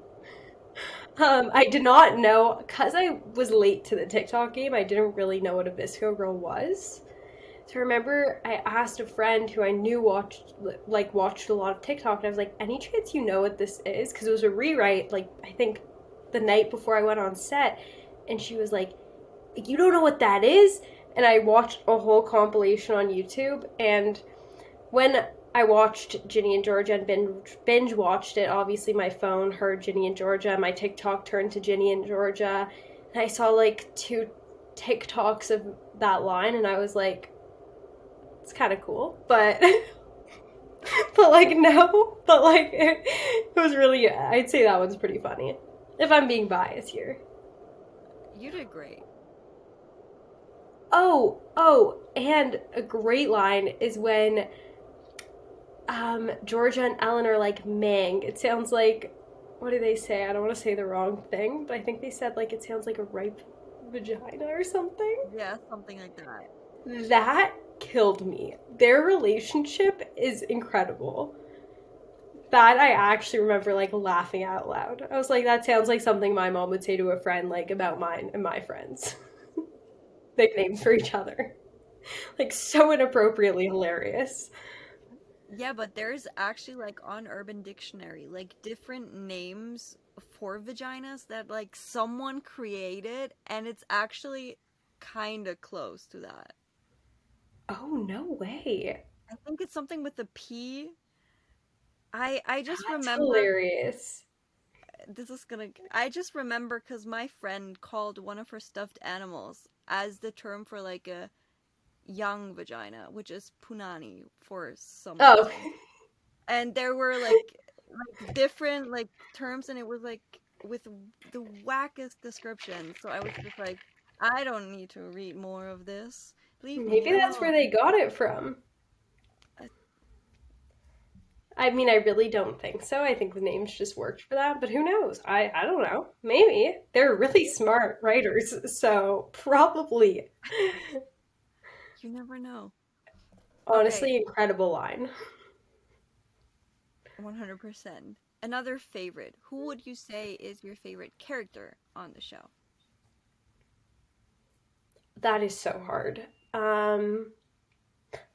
I did not know, because I was late to the TikTok game, I didn't really know what a Visco girl was. So I remember I asked a friend who I knew watched a lot of TikTok, and I was like, any chance you know what this is? Because it was a rewrite, like, I think the night before I went on set, and she was like, you don't know what that is? And I watched a whole compilation on YouTube, and when I watched Ginny and Georgia and binge watched it, obviously my phone heard Ginny and Georgia, my TikTok turned to Ginny and Georgia, and I saw like 2 TikToks of that line, and I was like, it's kind of cool, but but like no, but like it was really, I'd say that one's pretty funny. If I'm being biased here. You did great. Oh, and a great line is when Georgia and Ellen are like Mang. It sounds like, what do they say? I don't want to say the wrong thing, but I think they said like it sounds like a ripe vagina or something. Yeah, something like that. That killed me. Their relationship is incredible. That I actually remember like laughing out loud. I was like, that sounds like something my mom would say to a friend like about mine and my friends. Nicknames for each other. Like so inappropriately hilarious. Yeah, but there's actually like on Urban Dictionary, like different names for vaginas that like someone created, and it's actually kind of close to that. Oh, no way. I think it's something with a P. I just That's remember hilarious. this is gonna I just remember because my friend called one of her stuffed animals as the term for like a young vagina, which is punani for some Oh, reason. And there were like different like terms, and it was like with the wackest descriptions. So I was just like, I don't need to read more of this. Leave me maybe that's where alone. they got it from. Uh, I mean, I really don't think so. I think the names just worked for that, but who knows? I don't know. Maybe. They're really smart writers, so probably. You never know. Okay, Honestly, incredible line. 100%. Another favorite. Who would you say is your favorite character on the show? That is so hard. Um,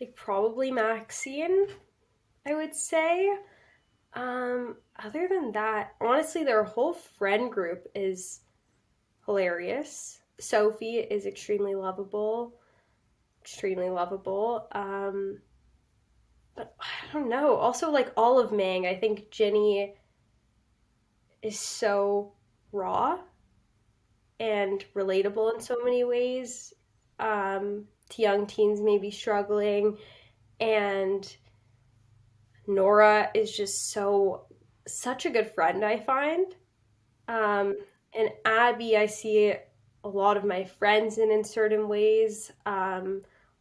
like probably Maxine, I would say. Other than that, honestly, their whole friend group is hilarious. Sophie is extremely lovable, extremely lovable. But I don't know. Also, like all of Mang, I think Ginny is so raw and relatable in so many ways. To young teens maybe struggling, and Nora is just such a good friend, I find. Um, and Abby, I see a lot of my friends in certain ways.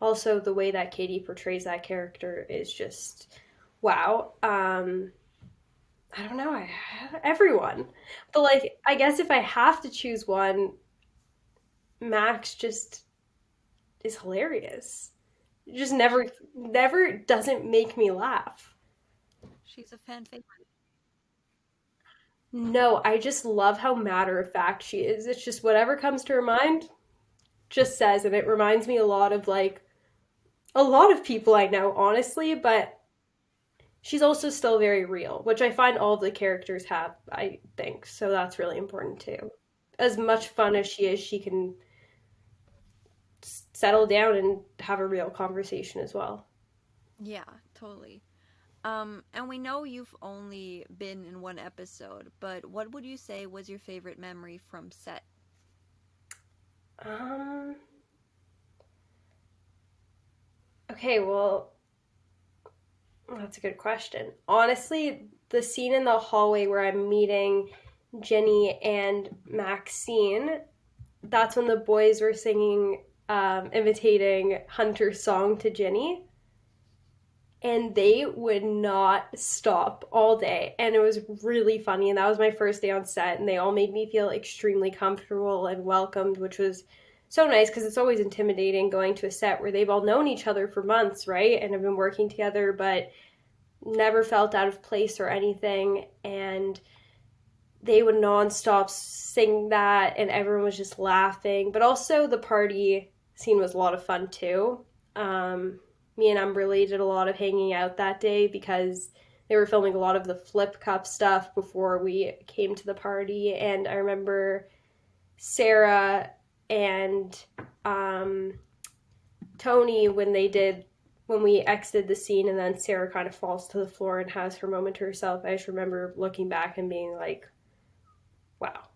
Also, the way that Katie portrays that character is just wow. I don't know, everyone. But like, I guess if I have to choose one, Max just is hilarious. Just never doesn't make me laugh. She's a fan favorite. No, I just love how matter of fact she is. It's just whatever comes to her mind, just says, and it reminds me a lot of like a lot of people I know, honestly, but she's also still very real, which I find all of the characters have, I think. So that's really important too. As much fun as she can settle down and have a real conversation as well. Yeah, totally. And we know you've only been in one episode, but what would you say was your favorite memory from set? Um, okay, well, that's a good question. Honestly, the scene in the hallway where I'm meeting Jenny and Maxine, that's when the boys were singing, imitating Hunter's song to Ginny, and they would not stop all day. And it was really funny. And that was my first day on set, and they all made me feel extremely comfortable and welcomed, which was so nice because it's always intimidating going to a set where they've all known each other for months, right? And have been working together, but never felt out of place or anything. And they would nonstop sing that, and everyone was just laughing. But also, the party scene was a lot of fun too. Me and Umberly did a lot of hanging out that day because they were filming a lot of the Flip Cup stuff before we came to the party. And I remember Sarah and Tony when we exited the scene, and then Sarah kind of falls to the floor and has her moment to herself. I just remember looking back and being like, wow.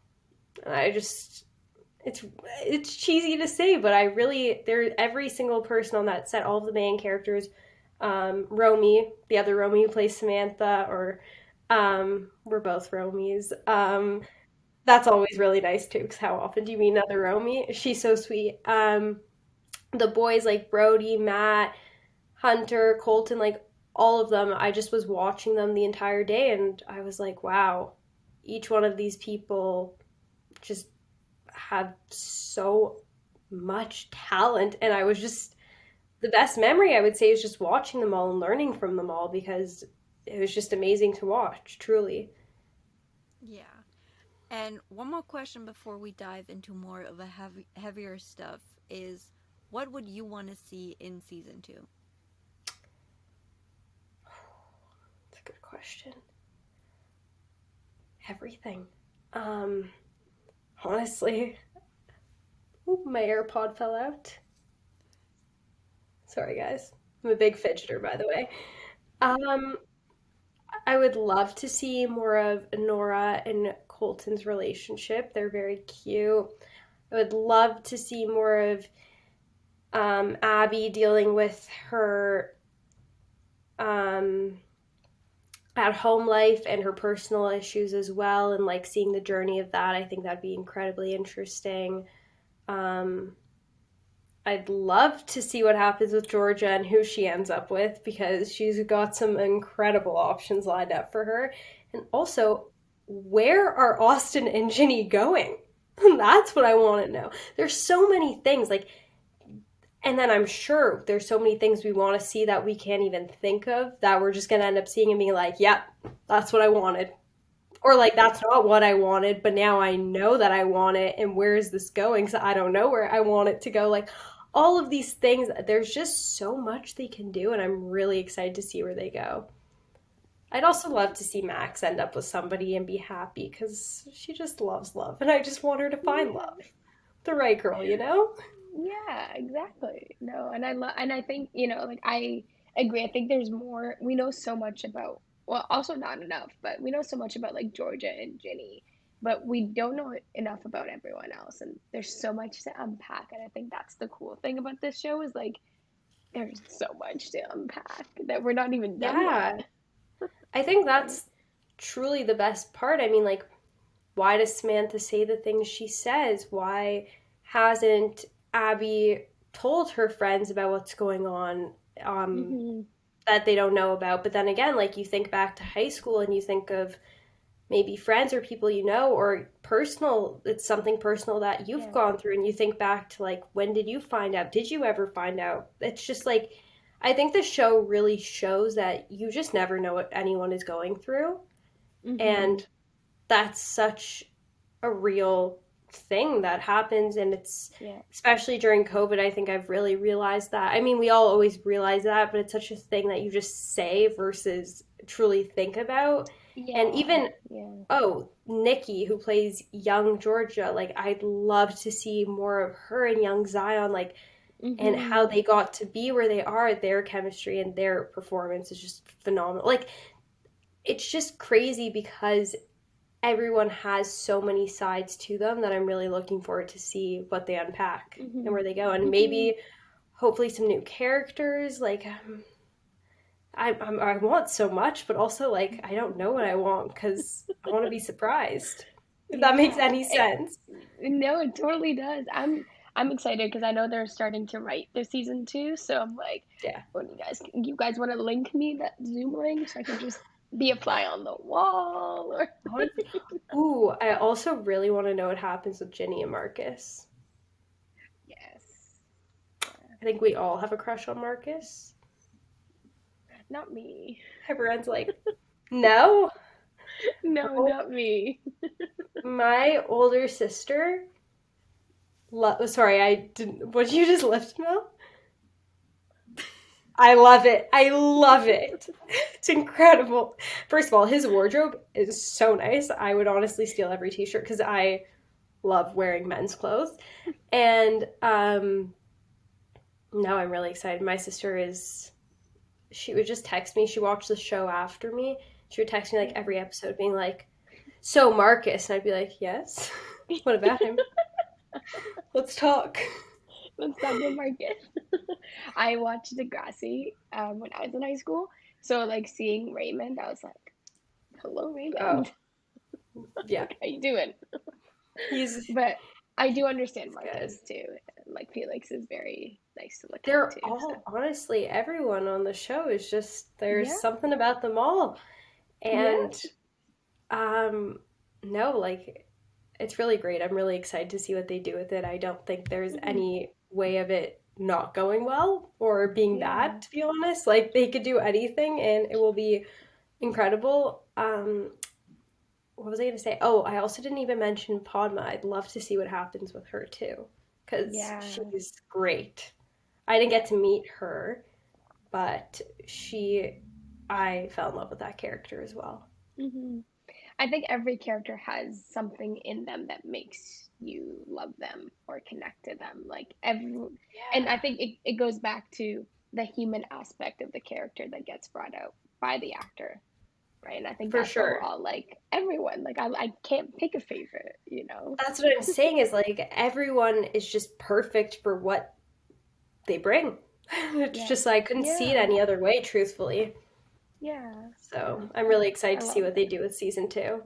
And I just it's cheesy to say, but I really there every single person on that set, all of the main characters, Romy, the other Romy who plays Samantha, or we're both Romys. That's always really nice too, because how often do you meet another Romy? She's so sweet. The boys like Brody, Matt, Hunter, Colton, like all of them, I just was watching them the entire day, and I was like, wow, each one of these people just have so much talent. And I was just, the best memory I would say is just watching them all and learning from them all, because it was just amazing to watch, truly. Yeah. And one more question before we dive into more of a heavier stuff is what would you want to see in season 2? That's a good question. Everything. Um, Honestly, oop, my AirPod fell out. Sorry, guys. I'm a big fidgeter, by the way. Um, I would love to see more of Nora and Colton's relationship. They're very cute. I would love to see more of Abby dealing with her um, at home life and her personal issues as well, and like seeing the journey of that. I think that'd be incredibly interesting. Um, I'd love to see what happens with Georgia and who she ends up with, because she's got some incredible options lined up for her. And also, where are Austin and Ginny going? That's what I want to know. There's so many things. Like, And then I'm sure there's so many things we want to see that we can't even think of that we're just going to end up seeing and being like, yep, that's what I wanted. Or like, that's not what I wanted, but now I know that I want it. And where is this going? So I don't know where I want it to go. Like, all of these things, there's just so much they can do. And I'm really excited to see where they go. I'd also love to see Max end up with somebody and be happy because she just loves love. And I just want her to find Yeah. love. The right girl, you know? Yeah, exactly. No, and I think, like I agree. I think there's more. We know so much about, well, also not enough, but we know so much about like Georgia and Ginny, but we don't know enough about everyone else. And there's so much to unpack. And I think that's the cool thing about this show is like there's so much to unpack that we're not even done yet. Yeah. I think Right? that's truly the best part. I mean, like, why does Samantha say the things she says? Why hasn't Abby told her friends about what's going on Mm-hmm. that they don't know about? But then again, like, you think back to high school and you think of maybe friends or people you know, or personal, it's something personal that you've Yeah. gone through, and you think back to, like, when did you find out? Did you ever find out? It's just like, I think the show really shows that you just never know what anyone is going through. Mm-hmm. And that's such a real thing that happens. And it's, Yeah. especially during COVID, I think I've really realized that. I mean, we all always realize that, but it's such a thing that you just say versus truly think about. And Yeah. even, Yeah. oh, Nikki, who plays young Georgia, like, I'd love to see more of her and young Zion, like, and how Mm-hmm. they got to be where they are. Their chemistry and their performance is just phenomenal. Like, it's just crazy because everyone has so many sides to them that I'm really looking forward to see what they unpack and Mm-hmm. where they go, and Mm-hmm. maybe hopefully some new characters. Like, I want so much, but also, like, I don't know what I want because I want to be surprised. If that makes Yeah. any sense. No, it totally does. I'm excited because I know they're starting to write their season 2, so I'm like, Yeah. when you guys want to link me that Zoom link so I can just be a fly on the wall or Honestly, ooh, I also really want to know what happens with Ginny and Marcus. yes. I think we all have a crush on Marcus. Not me. Everyone's like, no. No, Oh, not me. my older sister. Sorry, I didn't. What did you just lift, Mel? I love it. I love it. It's incredible. First of all, his wardrobe is so nice. I would honestly steal every t-shirt because I love wearing men's clothes. And now I'm really excited. My sister is, she would just text me. She watched the show after me. She would text me like every episode being like, so Marcus. And I'd be like, yes. What about him? Let's talk. Let's talk about Marcus. I watched Degrassi when I was in high school, so like seeing Raymond, I was like, "Hello, Oh, Raymond. yeah. Like, how you doing?" He's But I do understand good. Marcus too. Like Felix is very nice to look at They're too. So all, honestly, everyone on the show is just, there's yeah, something about them all. yeah, And um no, like, it's really great. I'm really excited to see what they do with it. I don't think there's hmm any way of it not going well or being yeah. bad, to be honest. Like, they could do anything and it will be incredible. What was I going to say? Oh, I also didn't even mention Padma. I'd love to see what happens with her too, because Yeah, she's great. I didn't yeah. get to meet her, but I fell in love with that character as well. hmm I think every character has something in them that makes you love them or connect to them. And I Yeah, think it goes back to the human aspect of the character that gets brought out by the actor, right? And I think for that's why we're sure. all like everyone. Like I can't pick a favorite, you know? That's what I'm saying is, like, everyone is just perfect for what they bring. It's Yeah, just, I couldn't see it yeah, any other way, truthfully. yeah, So yeah. I'm really I excited to see love what they that. do with season two.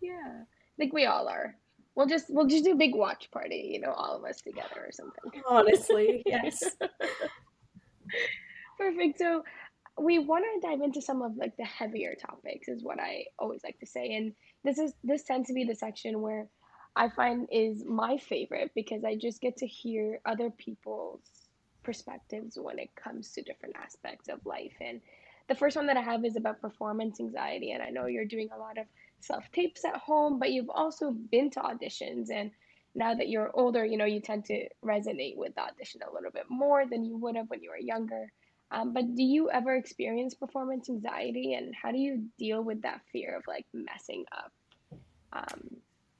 Yeah, I think we all are. We'll just do a big watch party, all of us together or something. Honestly, yes. Perfect. So we want to dive into some of like the heavier topics is what I always like to say, and this tends to be the section where I find is my favorite because I just get to hear other people's perspectives when it comes to different aspects of life. And the first one that I have is about performance anxiety. And I know you're doing a lot of self tapes at home, but you've also been to auditions. And now that you're older, you tend to resonate with the audition a little bit more than you would have when you were younger. But do you ever experience performance anxiety, and how do you deal with that fear of like messing up um,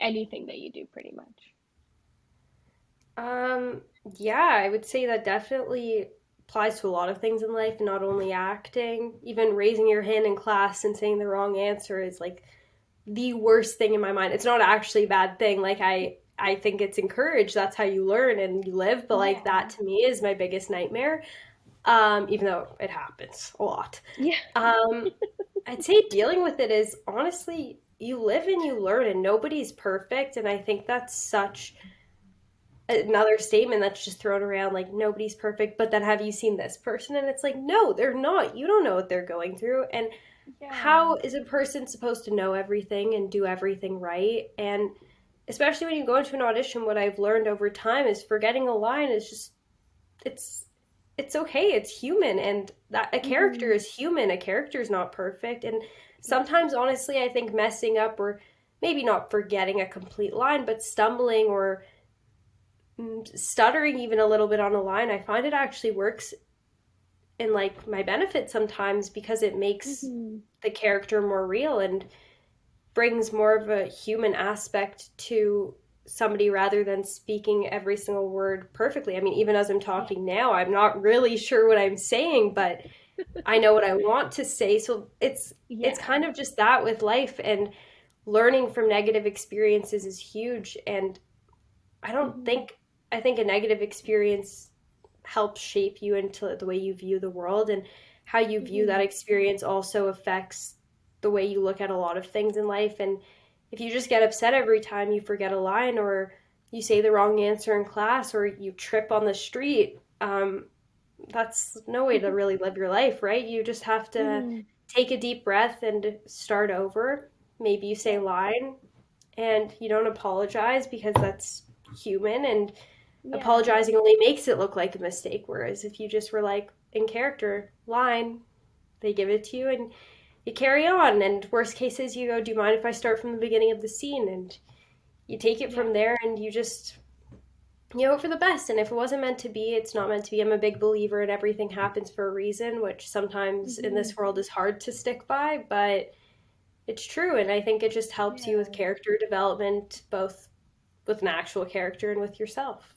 anything that you do, pretty much? Um, yeah, I would say that definitely applies to a lot of things in life, not only acting. Even raising your hand in class and saying the wrong answer is like the worst thing in my mind. It's not actually a bad thing. Like I think it's encouraged. That's how you learn and you live, but like Yeah. that to me is my biggest nightmare. Even though it happens a lot. Yeah. Um, I'd say dealing with it is honestly you live and you learn and nobody's perfect, and I think that's such another statement that's just thrown around like nobody's perfect, but then have you seen this person? And it's like, no, they're not. You don't know what they're going through. And Yeah. how is a person supposed to know everything and do everything right? And especially when you go into an audition, what I've learned over time is forgetting a line is just it's it's okay. It's human, and that a character Hmm. is human. A character is not perfect, and Yeah. sometimes honestly I think messing up or maybe not forgetting a complete line but stumbling or stuttering even a little bit on a line, I find it actually works in like my benefit sometimes because it makes Hmm. the character more real and brings more of a human aspect to somebody rather than speaking every single word perfectly. I mean, even as I'm Yeah. talking now, I'm not really sure what I'm saying, but I know what I want to say. So it's Yeah. kind of just that with life, and learning from negative experiences is huge. And I don't Hmm. think I think a negative experience helps shape you into the way you view the world, and how you view that Hmm. experience also affects the way you look at a lot of things in life. And if you just get upset every time you forget a line or you say the wrong answer in class or you trip on the street, that's no way to really live your life, right? You just have to Hmm. take a deep breath and start over. Maybe you say Yeah. a line and you don't apologize because that's human, and Yeah. apologizing only makes it look like a mistake. Whereas if you just were like in character, line, they give it to you and you carry on. And worst case is you go, do you mind if I start from the beginning of the scene? And you take it Yeah. from there and you hope for the best. And if it wasn't meant to be, it's not meant to be. I'm a big believer in everything happens for a reason, which sometimes in Hmm. this world is hard to stick by, but it's true. And I think it just helps you with Yeah. character development, both with an actual character and with yourself.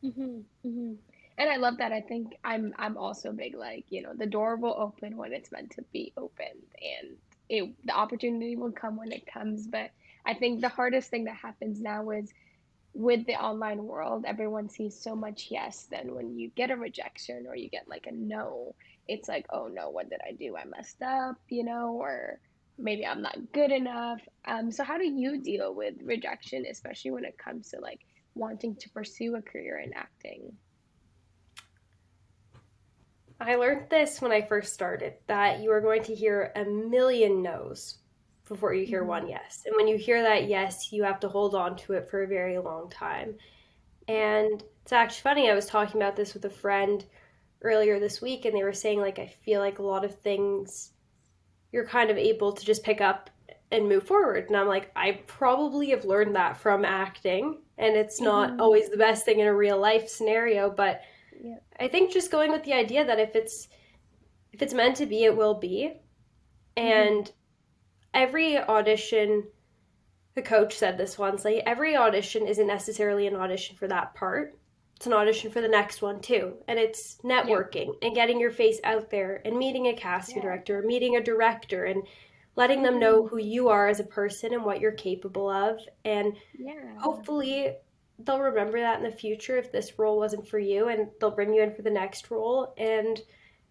Hmm. Hmm. And I love that. I think I'm also big, like, the door will open when it's meant to be opened, and the opportunity will come when it comes. But I think the hardest thing that happens now is with the online world, everyone sees so much yes. Then when you get a rejection or you get like a no, it's like, oh no, what did I do? I messed up, or maybe I'm not good enough. So how do you deal with rejection, especially when it comes to like wanting to pursue a career in acting? I learned this when I first started that you are going to hear a million no's before you hear Hmm. one yes. And when you hear that yes, you have to hold on to it for a very long time. And it's actually funny, I was talking about this with a friend earlier this week, and they were saying, like, I feel like a lot of things you're kind of able to just pick up and move forward. And I'm like, I probably have learned that from acting, and it's not Hmm. always the best thing in a real life scenario, but Yeah. I think just going with the idea that if it's meant to be, it will be. Hmm. And every audition, the coach said this once, like every audition isn't necessarily an audition for that part. It's an audition for the next one too. And it's Yeah. networking and getting your face out there and meeting a casting Yeah. director, meeting a director, and letting them know Hmm. who you are as a person and what you're capable of. And Yeah. hopefully they'll remember that in the future if this role wasn't for you, and they'll bring you in for the next role, and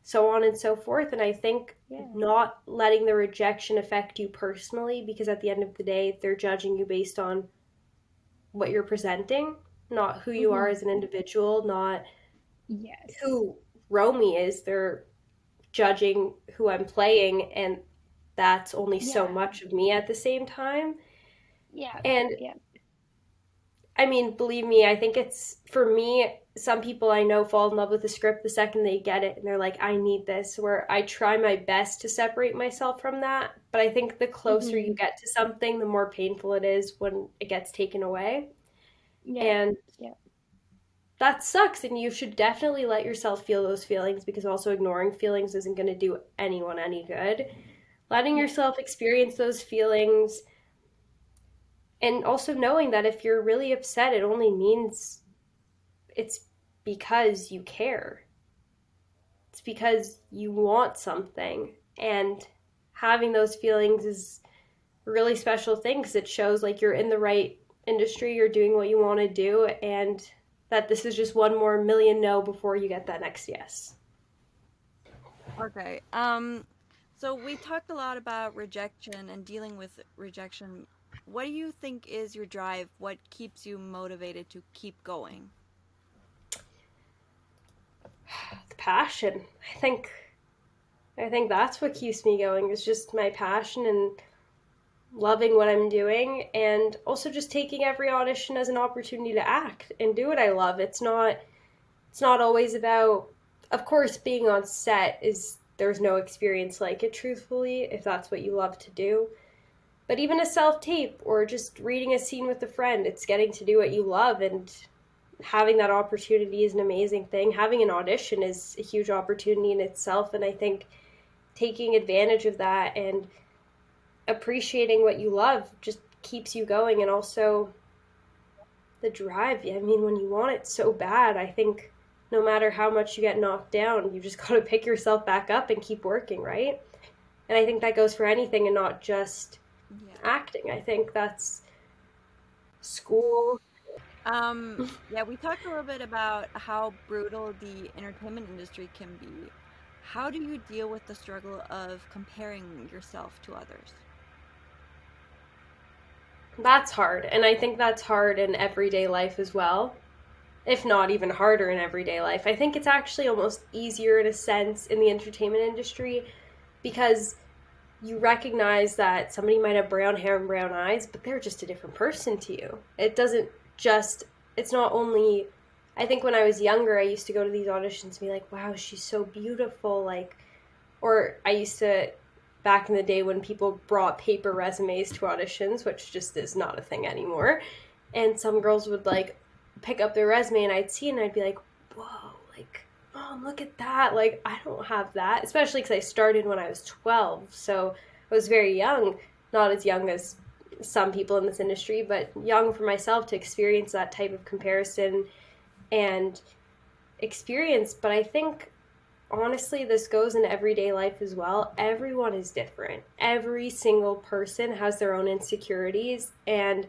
so on and so forth. And I think Yeah. not letting the rejection affect you personally, because at the end of the day they're judging you based on what you're presenting, not who you are Hmm. as an individual, not Yes. who Romy is. They're judging who I'm playing, and that's only so Yeah. much of me at the same time. Yeah. And Yeah. I mean, believe me, I think it's for me, some people I know fall in love with the script the second they get it and they're like, I need this, where I try my best to separate myself from that. But I think the closer you Mm-hmm. get to something, the more painful it is when it gets taken away. Yeah. And Yeah. that sucks. And you should definitely let yourself feel those feelings, because also ignoring feelings isn't going to do anyone any good. Letting Yeah. yourself experience those feelings, and also knowing that if you're really upset, it only means it's because you care. It's because you want something. And having those feelings is a really special thing, because it shows like you're in the right industry, you're doing what you want to do, and that this is just one more million no before you get that next yes. Okay. So we talked a lot about rejection and dealing with rejection. What do you think is your drive? What keeps you motivated to keep going? The passion. I think that's what keeps me going, is just my passion and loving what I'm doing, and also just taking every audition as an opportunity to act and do what I love. It's not always about, of course, being on set is, there's no experience like it, truthfully, if that's what you love to do. But even a self tape or just reading a scene with a friend, it's getting to do what you love, and having that opportunity is an amazing thing. Having an audition is a huge opportunity in itself, and I think taking advantage of that and appreciating what you love just keeps you going. And also the drive. I mean, when you want it so bad, I think no matter how much you get knocked down, you just got to pick yourself back up and keep working, right? And I think that goes for anything and not just Yeah. acting. I think that's school. Yeah, we talked a little bit about how brutal the entertainment industry can be. How do you deal with the struggle of comparing yourself to others? That's hard. And I think that's hard in everyday life as well, if not even harder in everyday life. I think it's actually almost easier in a sense in the entertainment industry, because you recognize that somebody might have brown hair and brown eyes, but they're just a different person to you. It doesn't just, it's not only, I think when I was younger, I used to go to these auditions and be like, wow, she's so beautiful. Like, or I used to, back in the day when people brought paper resumes to auditions, which just is not a thing anymore. And some girls would like pick up their resume and I'd see it and I'd be like, whoa, like, Mom, look at that. Like, I don't have that. Especially because I started when I was 12. So I was very young, not as young as some people in this industry, but young for myself to experience that type of comparison and experience. But I think honestly, this goes in everyday life as well. Everyone is different. Every single person has their own insecurities, and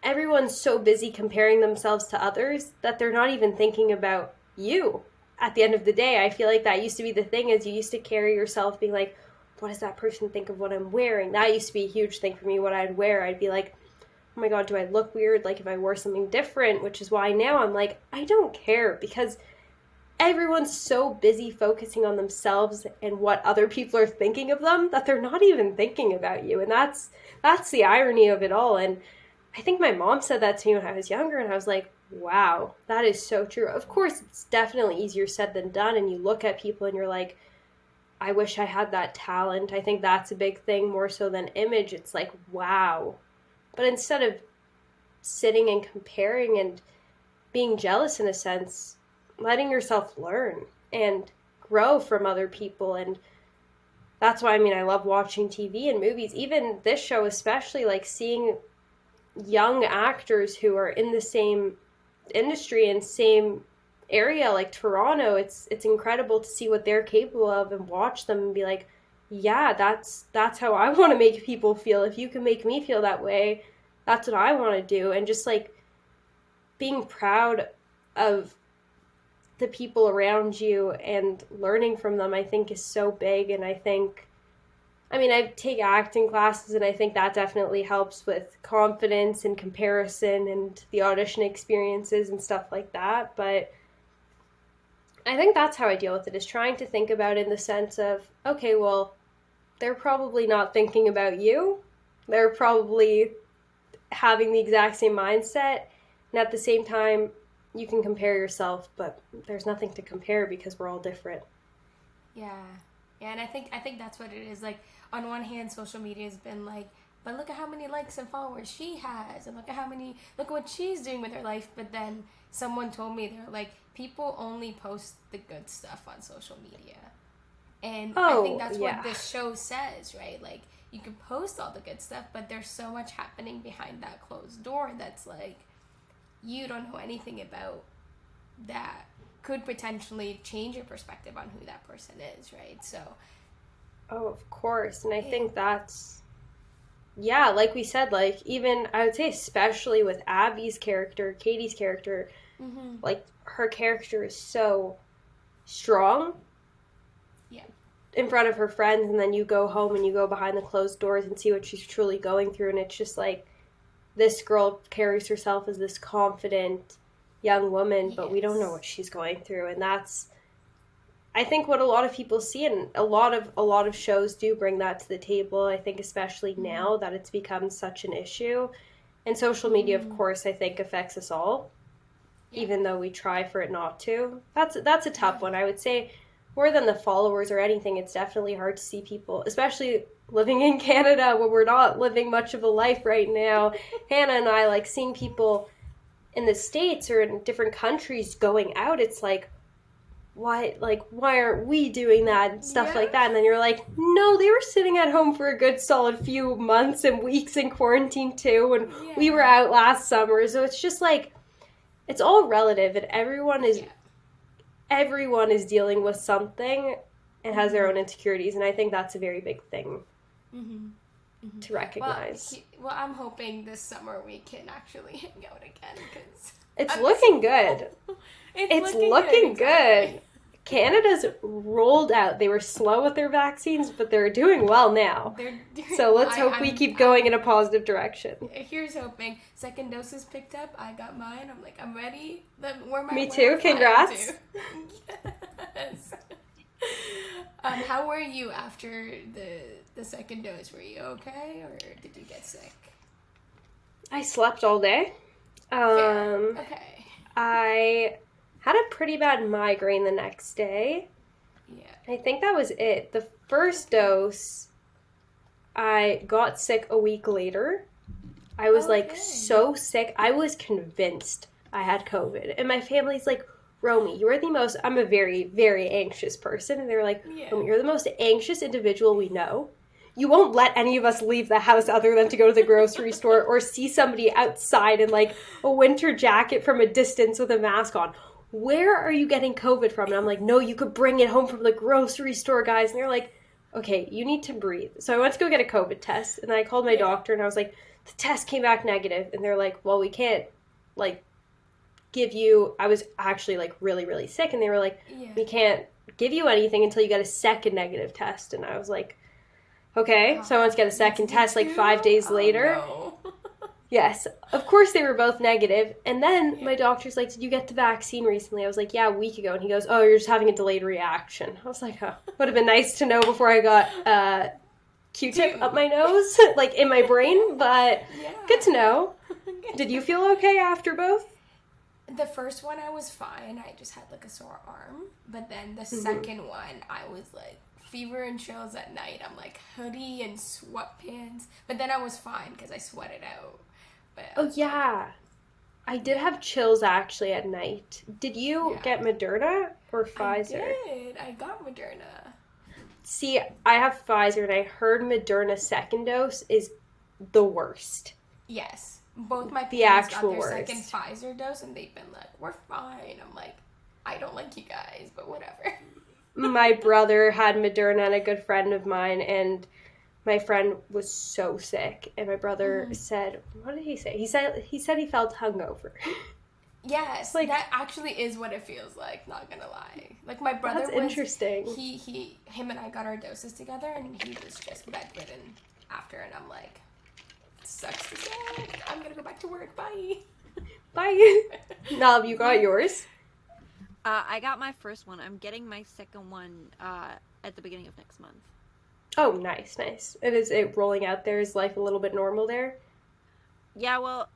everyone's so busy comparing themselves to others that they're not even thinking about you. At the end of the day, I feel like that used to be the thing, is you used to carry yourself being like, what does that person think of what I'm wearing? That used to be a huge thing for me, what I'd wear. I'd be like, oh my God, do I look weird? Like if I wore something different, which is why now I'm like, I don't care, because everyone's so busy focusing on themselves and what other people are thinking of them that they're not even thinking about you. And that's the irony of it all. And I think my mom said that to me when I was younger, and I was like, wow, that is so true. Of course, it's definitely easier said than done, and you look at people and you're like, I wish I had that talent. I think that's a big thing, more so than image. It's like, wow. But instead of sitting and comparing and being jealous in a sense, letting yourself learn and grow from other people. And that's why, I mean, I love watching TV and movies, even this show especially, like seeing young actors who are in the same industry and same area like Toronto. It's incredible to see what they're capable of and watch them and be like, yeah, that's how I want to make people feel. If you can make me feel that way, that's what I want to do. And just like being proud of the people around you and learning from them, I think is so big. And I think, I mean, I take acting classes, and I think that definitely helps with confidence and comparison and the audition experiences and stuff like that. But I think that's how I deal with it, is trying to think about it in the sense of, okay, well, they're probably not thinking about you. They're probably having the exact same mindset. And at the same time, you can compare yourself, but there's nothing to compare because we're all different. Yeah. Yeah, and I think that's what it is. Like, on one hand, social media has been like, but look at how many likes and followers she has, and look at what she's doing with her life. But then someone told me, they're like, people only post the good stuff on social media. And I think that's what this show says, right? Like, you can post all the good stuff, but there's so much happening behind that closed door that's like, you don't know anything about that could potentially change your perspective on who that person is, right? So, oh, of course. And I think that's, yeah, like we said, like, even, I would say, especially with Abby's character, Katie's character, like, her character is so strong in front of her friends, and then you go home and you go behind the closed doors and see what she's truly going through, and it's just like, this girl carries herself as this confident young woman, but we don't know what she's going through, and that's, I think, what a lot of people see, and a lot of shows do bring that to the table. I think especially now that it's become such an issue, and social media, of course, I think affects us all, even though we try for it not to. That's a tough one. I would say more than the followers or anything, it's definitely hard to see people, especially living in Canada where we're not living much of a life right now. Hannah and I, like, seeing people in the States or in different countries going out, it's like, why aren't we doing that and stuff like that? And then you're like, no, they were sitting at home for a good solid few months and weeks in quarantine too, and we were out last summer. So it's just like, it's all relative, and everyone is dealing with something and has their own insecurities, and I think that's a very big thing to recognize. Well, I'm hoping this summer we can actually hang out again, because it's looking good. It's looking good. Canada's rolled out. They were slow with their vaccines, but they're doing well now. So let's hope we keep going in a positive direction. Here's hoping. Second dose is picked up. I got mine. I'm like, I'm ready. Me too. Congrats. Yes. How were you after the second dose? Were you okay, or did you get sick? I slept all day. Okay. I had a pretty bad migraine the next day. Yeah. I think that was it. The first dose, I got sick a week later. I was so sick. I was convinced I had COVID. And my family's like, Romy, you are the most, I'm a very, very anxious person. And they're like, Romy, you're the most anxious individual we know. You won't let any of us leave the house other than to go to the grocery store or see somebody outside in like a winter jacket from a distance with a mask on. Where are you getting COVID from? And I'm like, no, you could bring it home from the grocery store, guys. And they're like, okay, you need to breathe. So I went to go get a COVID test, and I called my doctor, and I was like, the test came back negative. And they're like, well, we can't, like, give you, I was actually, like, really, really sick. And they were like, we can't give you anything until you get a second negative test. And I was like, okay. So I went to get a second test, like, 5 days later. No. Yes, of course they were both negative. And then my doctor's like, did you get the vaccine recently? I was like, yeah, a week ago. And he goes, oh, you're just having a delayed reaction. I was like, oh, would have been nice to know before I got Q-tip up my nose, like in my brain, but good to know. Did you feel okay after both? The first one I was fine. I just had like a sore arm. But then the second one, I was like, fever and chills at night. I'm like hoodie and sweatpants. But then I was fine because I sweated out. But I did have chills actually at night. Did you get Moderna or Pfizer? I did. I got Moderna. See, I have Pfizer, and I heard Moderna second dose is the worst. Yes. Both my parents got their second Pfizer dose, and they've been like, we're fine. I'm like, I don't like you guys, but whatever. My brother had Moderna, and a good friend of mine, and my friend was so sick, and my brother said, what did he say? He said he felt hungover. Yes, like, that actually is what it feels like, not gonna lie. Like, my brother was interesting. Him and I got our doses together, and he was just bedridden after, and I'm like, sucks to say, I'm gonna go back to work, bye. Bye. Now, you got yours? I got my first one. I'm getting my second one at the beginning of next month. Oh, nice. Is it rolling out there? Is life a little bit normal there? Yeah, well,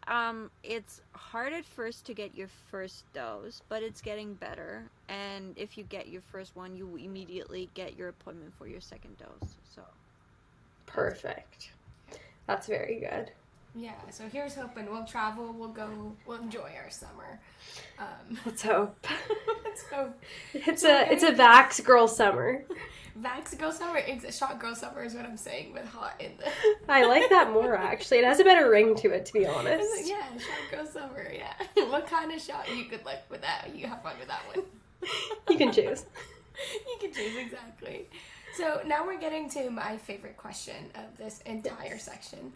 it's hard at first to get your first dose, but it's getting better. And if you get your first one, you immediately get your appointment for your second dose. So Perfect. That's very good. Yeah, so here's hoping we'll travel, we'll enjoy our summer. Let's hope. Let's hope. It's a Vax girl summer. Vax girl summer, shot girl summer is what I'm saying with hot in the. I like that more, actually. It has a better ring to it, to be honest. Yeah, shot girl summer. Yeah. What kind of shot? You good luck with that. You have fun with that one. You can choose. You can choose, exactly. So now we're getting to my favorite question of this entire section.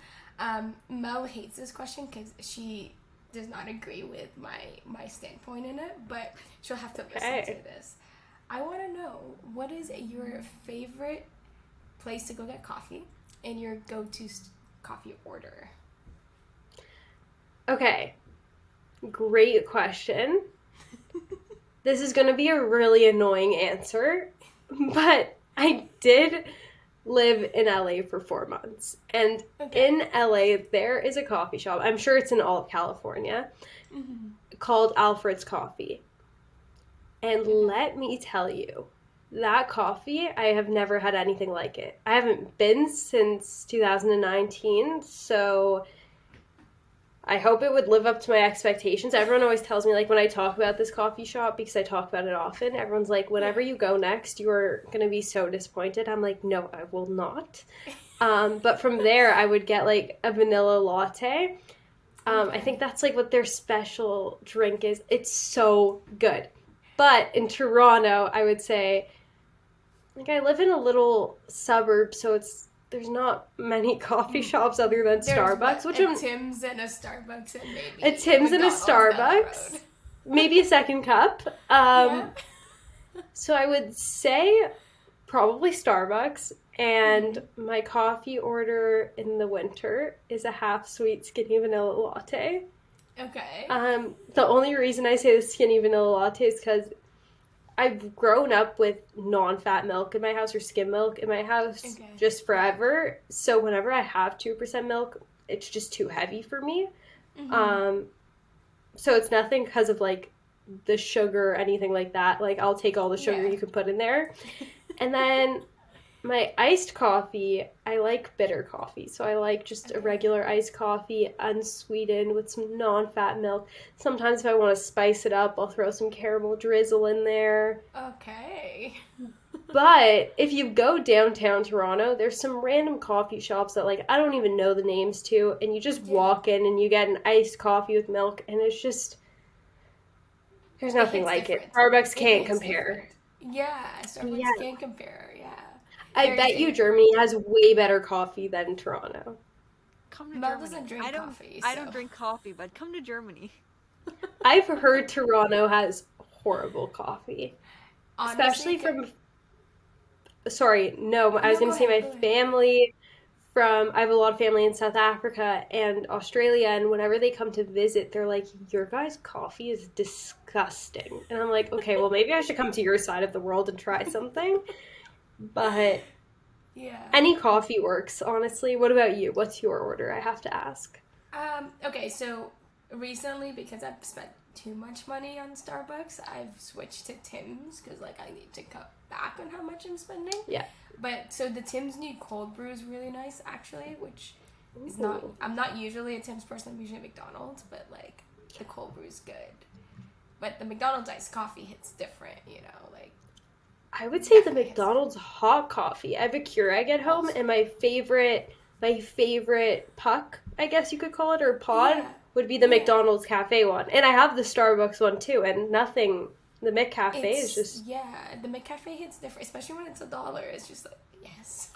Mel hates this question because she does not agree with my standpoint in it, but she'll have to listen to this. I want to know, what is your favorite place to go get coffee and your go-to coffee order? Okay. Great question. This is going to be a really annoying answer, but I did live in LA for 4 months. And in LA, there is a coffee shop, I'm sure it's in all of California, called Alfred's Coffee. And let me tell you, that coffee, I have never had anything like it. I haven't been since 2019, so I hope it would live up to my expectations. Everyone always tells me, like, when I talk about this coffee shop, because I talk about it often, everyone's like, whenever you go next, you're going to be so disappointed. I'm like, no, I will not. But from there, I would get, like, a vanilla latte. I think that's, like, what their special drink is. It's so good. But in Toronto, I would say, like, I live in a little suburb, so there's not many coffee shops other than Starbucks. Tim's and a Starbucks and maybe a Tim's and a Starbucks, maybe a second cup. So I would say probably Starbucks, and my coffee order in the winter is a half sweet skinny vanilla latte. Okay. The only reason I say the skinny vanilla latte is because I've grown up with non-fat milk in my house or skim milk in my house just forever. So whenever I have 2% milk, it's just too heavy for me. So it's nothing because of, like, the sugar or anything like that. Like, I'll take all the sugar you can put in there. And then my iced coffee, I like bitter coffee. So I like just a regular iced coffee, unsweetened, with some non-fat milk. Sometimes if I want to spice it up, I'll throw some caramel drizzle in there. Okay. But if you go downtown Toronto, there's some random coffee shops that, like, I don't even know the names to, and you just walk in and you get an iced coffee with milk, and it's just, there's nothing like it. Starbucks can't compare. Yeah, Starbucks can't compare, yeah. I bet you Germany has way better coffee than Toronto. Come to Mel Germany. doesn't drink coffee. I don't drink coffee, but come to Germany. I've heard Toronto has horrible coffee. Honestly, especially from... Sorry, no, I was going to say my family I have a lot of family in South Africa and Australia, and whenever they come to visit, they're like, your guys' coffee is disgusting. And I'm like, okay, well, maybe I should come to your side of the world and try something. But any coffee works, honestly. What about you? What's your order? I have to ask. Okay, so recently, because I've spent too much money on Starbucks, I've switched to Tim's because, like, I need to cut back on how much I'm spending. Yeah. But so the Tim's new cold brew is really nice, actually, which is not. I'm not usually a Tim's person. I'm usually a McDonald's, but, like, the cold brew is good. But the McDonald's iced coffee hits different, you know, like. I would say the McDonald's hot coffee. I have a Keurig at home, and my favorite puck, I guess you could call it, or pod, would be the McDonald's cafe one. And I have the Starbucks one too, and nothing, the McCafe is just... Yeah, the McCafe hits different, especially when it's $1. It's just like, yes.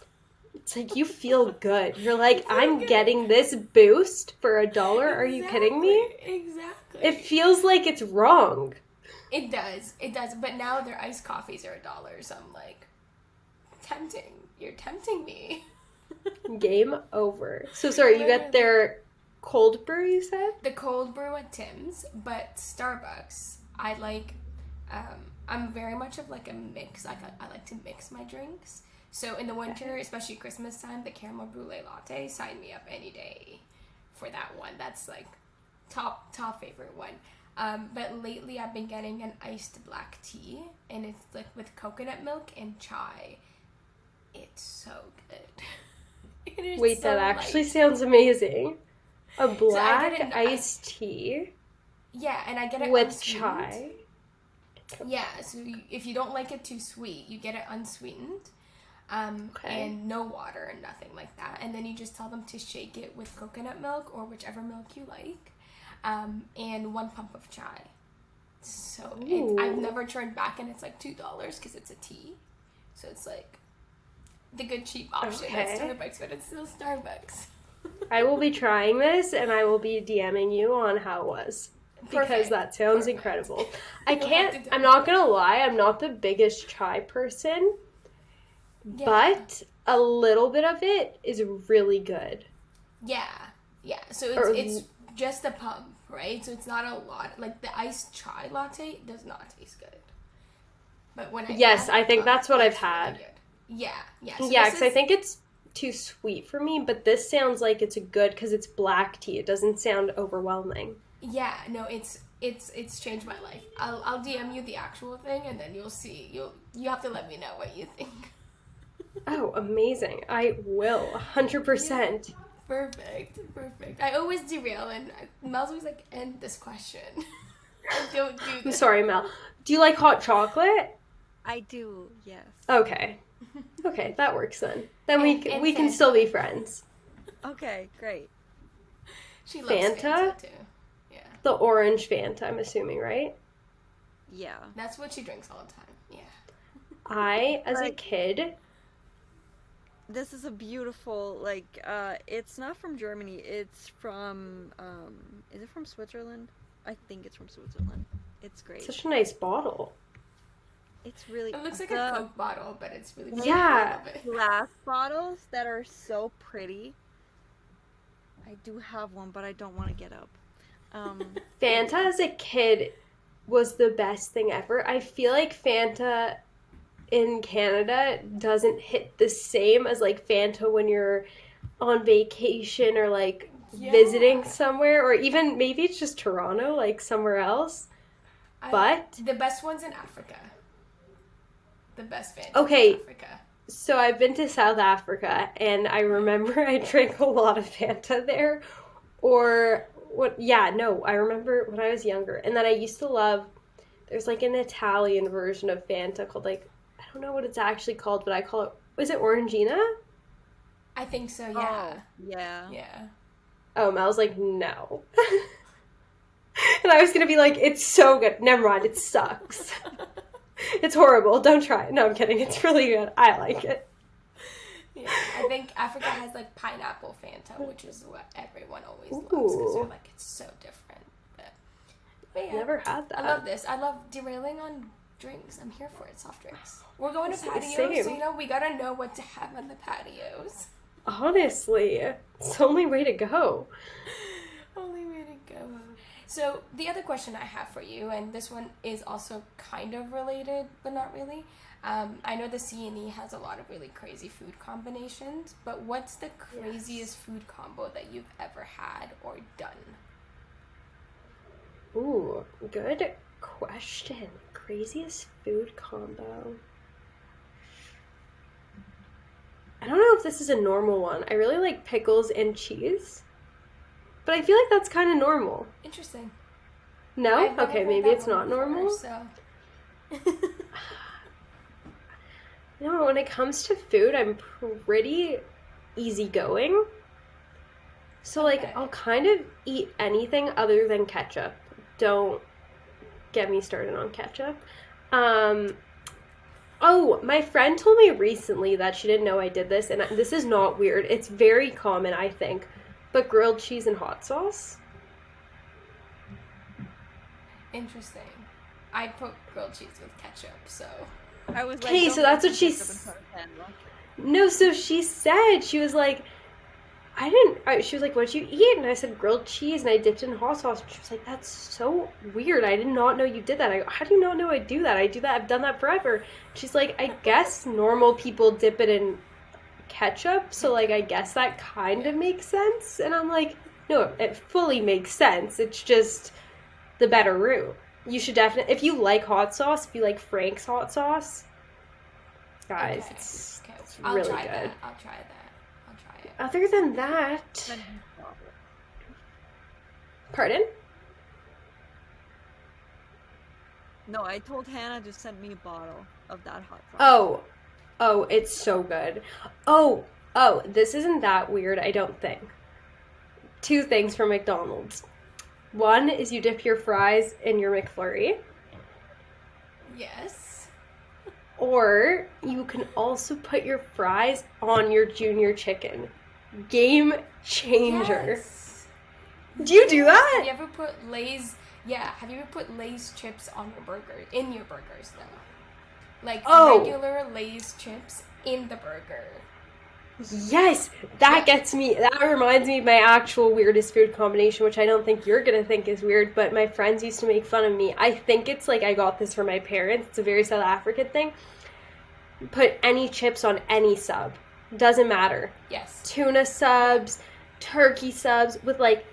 It's like, you feel good. You're like, I'm getting this boost for $1. Are you kidding me? Exactly. It feels like it's wrong. It does. But now their iced coffees are $1, so I'm like, tempting. You're tempting me. Game over. So sorry, you got their cold brew, you said? The cold brew at Tim's, but Starbucks, I like, I'm very much of like a mix. I like to mix my drinks. So in the winter, especially Christmas time, the caramel brulee latte, sign me up any day for that one. That's like top favorite one. But lately I've been getting an iced black tea, and it's like with coconut milk and chai. It's so good. It is Wait, so that actually light. sounds amazing. A So I black get an iced tea yeah, and I get it with unsweetened. chai. Yeah, so if you don't like it too sweet, you get it unsweetened, Okay. and no water and nothing like that. And then you just tell them to shake it with coconut milk or whichever milk you like, and 1 pump of chai. So I've Ooh. never turned back, and it's like $2 because it's a tea. So it's like the good cheap option at Okay. Starbucks, but it's still Starbucks. I will be trying this, and I will be DMing you on how it was. Because Perfect. that sounds Perfect. incredible. I You'll have can't, to I'm not gonna lie, I'm not the biggest chai person, Yeah. but a little bit of it is really good. Yeah. So Or- it's just a pump, right? So it's not a lot. Like the iced chai latte does not taste good. But when I Yes, add I think pump, that's what I've it's really had. good. Yeah. So Yeah, this because I is- think it's too sweet for me, but this sounds like it's a good, because it's black tea. It doesn't sound overwhelming. Yeah, no, it's changed my life. I'll DM you the actual thing, and then you'll see. You have to let me know what you think. Oh, amazing. I will, 100%. Perfect. I always derail, and Mel's always like, end this question. I don't do I'm this. sorry, Mel. Do you like hot chocolate? I do, yes. Okay. Okay, that works then. Then And we can Fanta. still be friends. Okay, great. She loves Fanta? Fanta too. Yeah, The orange Fanta, I'm assuming, right? Yeah. that's what she drinks all the time. Yeah. I, as a Like- kid, This is a beautiful, it's not from Germany, it's from, is it from Switzerland? I think it's from Switzerland. It's great. such a nice bottle. It's really, It looks like the a Coke bottle, but it's really pretty. Yeah. I love it. glass bottles that are so pretty. I do have one, but I don't want to get up. Fanta as a kid was the best thing ever. I feel like Fanta in Canada doesn't hit the same as like Fanta when you're on vacation or like Yeah. visiting somewhere, or even maybe it's just Toronto, like somewhere else. But the best one's in Africa. The best Fanta Okay. in Africa. so I've been to South Africa, and I remember I drank a lot of Fanta there. Or what? Yeah, no, I remember when I was younger, and then I used to love. There's like an Italian version of Fanta called like, I don't know what it's actually called, but I call it. Was it Orangina? I think so. Yeah. Oh, yeah. Yeah. Oh, Mel's like, no. And I was gonna be like, it's so good. Never mind, it sucks. It's horrible. Don't try it. No, I'm kidding. It's really good. I like it. Yeah, I think Africa has like pineapple Fanta, which is what everyone always loves because they're Ooh. like it's so different. But yeah, Never had that. I love this. I love derailing on drinks. I'm here for it. Soft drinks. We're going to patios, Same. so you know we gotta know what to have on the patios. Honestly, it's the only way to go. Only way to go. So the other question I have for you, and this one is also kind of related, but not really. I know the C&E has a lot of really crazy food combinations, but what's the craziest food combo that you've ever had or done? Ooh, good question. Craziest food combo. I don't know if this is a normal one. I really like pickles and cheese. But I feel like that's kind of normal. Interesting. No? I've never Okay, heard maybe that it's one not before, normal. So. No, when it comes to food, I'm pretty easygoing. So, like, Okay. I'll kind of eat anything other than ketchup. Don't get me started on ketchup. Oh, my friend told me recently that she didn't know I did this, and this is not weird. It's very common, I think. But grilled cheese and hot sauce? Interesting. I put grilled cheese with ketchup, so. I was like, Okay, don't so that's mention what she's- ketchup in front of Daniel. No, so she said, she was like, she was like, what'd you eat? And I said, grilled cheese, and I dipped it in hot sauce. And she was like, that's so weird. I did not know you did that. I go, how do you not know I do that? I do that. I've done that forever. She's like, I guess normal people dip it in ketchup, so, like, I guess that kind of makes sense. And I'm like, No, it fully makes sense. It's just the better route. You should definitely, if you like hot sauce, if you like Frank's hot sauce, guys, Okay. it's I'll really try good. that. I'll try it. Other than that, pardon? No, I told Hannah to send me a bottle of that hot sauce. Oh, it's so good. Oh, this isn't that weird, I don't think. 2 things from McDonald's. One is you dip your fries in your McFlurry, Yes. or you can also put your fries on your junior chicken. Game changer. Yes. Do you do Have that? you ever put Lay's? Yeah. Have you ever put Lay's chips on your burger? In your burgers, though. Like regular Lay's chips in the burger. Yes, that gets me. That reminds me of my actual weirdest food combination, which I don't think you're gonna think is weird, but my friends used to make fun of me. I think it's like I got this from my parents. It's a very South African thing. Put any chips on any sub. Doesn't matter. Yes. Tuna subs, turkey subs with like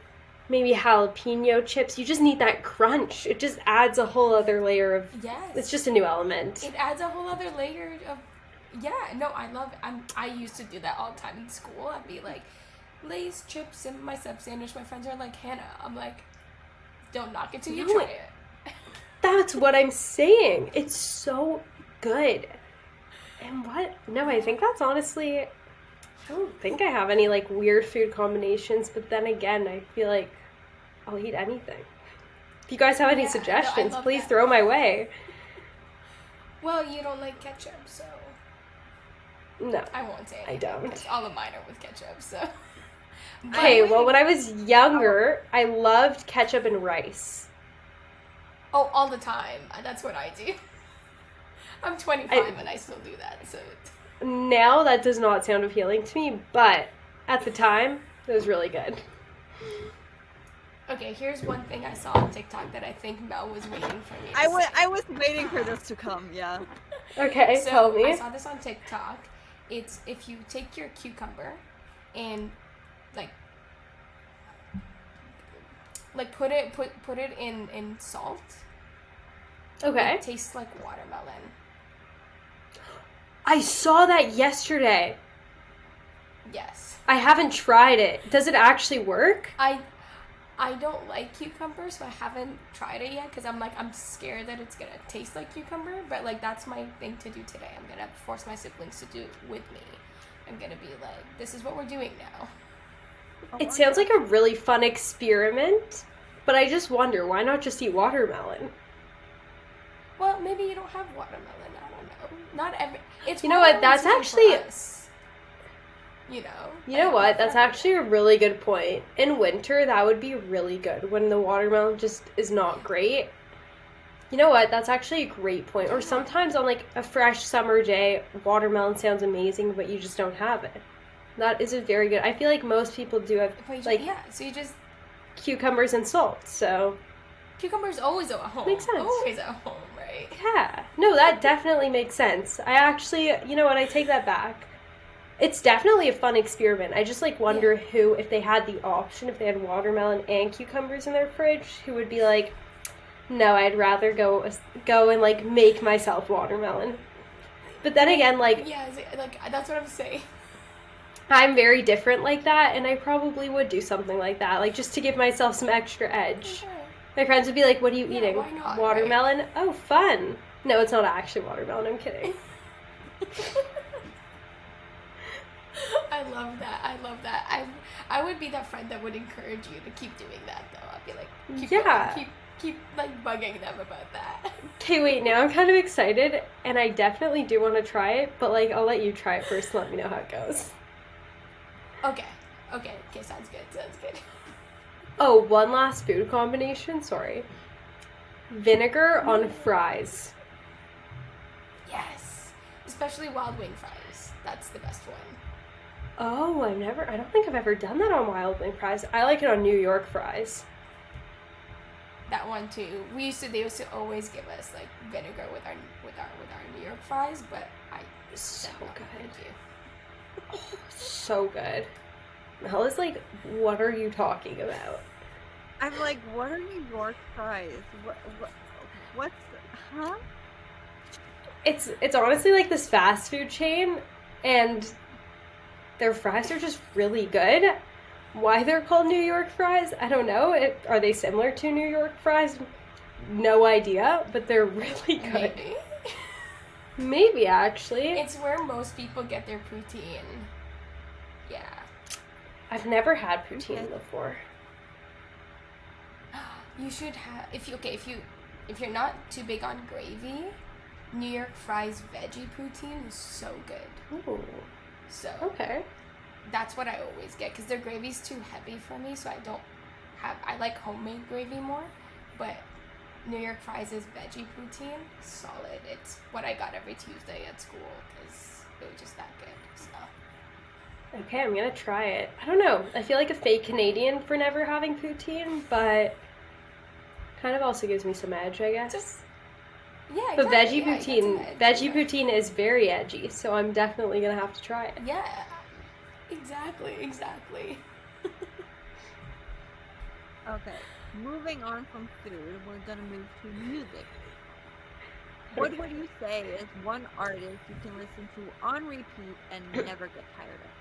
maybe jalapeno chips. You just need that crunch. It just adds a whole other layer of. Yes. It's just a new element. It adds a whole other layer of. Yeah, no, I love. I used to do that all the time in school. I'd be like, Lay's chips in my sub sandwich. My friends are like, Hannah. I'm like, don't knock it till you try it. That's what I'm saying. It's so good. And what? No, I think that's honestly. I don't think I have any like weird food combinations, but then again, I feel like I'll eat anything. If you guys have any suggestions, please throw my way. Well, you don't like ketchup, so. No, I won't say anything. I don't. Because all of mine are with ketchup, so. Okay, well, when I was younger, I loved ketchup and rice. Oh, all the time. That's what I do. I'm 25 and I still do that, so. Now that does not sound appealing to me, but at the time, it was really good. Okay, here's one thing I saw on TikTok that I think Mel was waiting for me to I say. was waiting for this to come, yeah. Okay, So, tell me. I saw this on TikTok. It's if you take your cucumber and like put it in salt. Okay. It tastes like watermelon. I saw that yesterday. Yes. I haven't tried it. Does it actually work? I don't like cucumber, so I haven't tried it yet because I'm scared that it's gonna taste like cucumber. But like that's my thing to do today. I'm gonna force my siblings to do it with me. I'm gonna be like, this is what we're doing now. It sounds like a really fun experiment, but I just wonder, why not just eat watermelon? Well, maybe you don't have watermelon. I don't know. Not every. It's You know what? That's watermelon season actually. for us. You know. You know what? That's actually a really good point. In winter, that would be really good when the watermelon just is not great. You know what? That's actually a great point. Or sometimes on like a fresh summer day, watermelon sounds amazing, but you just don't have it. That is a very good. I feel like most people do have like so you just cucumbers and salt. So cucumbers always at home. Makes sense. Always at home, right? yeah, no, that definitely makes sense. I actually, you know what? I take that back. It's definitely a fun experiment. I just like wonder who, if they had the option, if they had watermelon and cucumbers in their fridge, who would be like, no, I'd rather go and like make myself watermelon. But then again, like that's what I'm saying. I'm very different like that, and I probably would do something like that, like just to give myself some extra edge. Sure. My friends would be like, what are you eating? Why not, Watermelon? Right? Oh, fun. No, it's not actually watermelon. I'm kidding. I love that. I would be that friend that would encourage you to keep doing that, though. I'd be like, keep like bugging them about that. Okay, wait, now I'm kind of excited, and I definitely do want to try it, but like, I'll let you try it first and let me know how it goes. Okay, sounds good. Oh, one last food combination, sorry. Vinegar on fries. Yes, especially wild wing fries. That's the best one. Oh, I don't think I've ever done that on wild wing fries. I like it on New York fries. That one too. They used to always give us like vinegar with our New York fries, but I So said no, good. thank you. So good. Mel is like, what are you talking about? I'm like, what are New York fries? What's, huh? It's honestly like this fast food chain, and their fries are just really good. Why they're called New York fries, I don't know. Are they similar to New York fries? No idea, but they're really good. Maybe. Maybe actually. It's where most people get their poutine. Yeah. I've never had poutine Okay. before. You should have if you're not too big on gravy, New York fries veggie poutine is so good. Ooh, So okay. that's what I always get because their gravy's too heavy for me, so I like homemade gravy more, but New York fries is veggie poutine, solid. It's what I got every Tuesday at school because it was just that good. So Okay, I'm gonna try it. I don't know. I feel like a fake Canadian for never having poutine, but kind of also gives me some edge, I guess. yeah, But exactly. veggie Yeah, you got some poutine, edge, veggie yeah. poutine is very edgy, so I'm definitely gonna have to try it. Yeah, exactly. Okay, moving on from food, we're gonna move to music. What would you say is one artist you can listen to on repeat and never get tired of?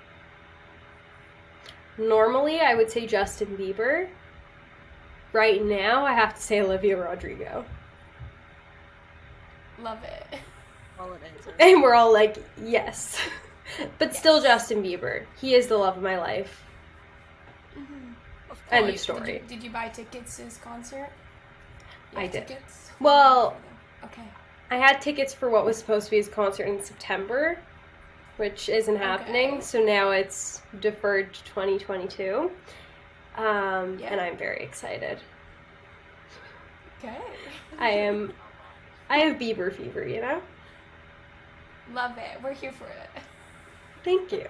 Normally, I would say Justin Bieber. Right now, I have to say Olivia Rodrigo. Love it. Solid answer. And we're all like, yes. But still Yes. Justin Bieber. He is the love of my life. Of End course. of story. Did you buy tickets to his concert? You I have did. Tickets? Well, Okay. I had tickets for what was supposed to be his concert in September, which isn't happening, Okay. so now it's deferred to 2022. Yeah. And I'm very excited. Okay. I have Bieber fever, you know? Love it. We're here for it. Thank you.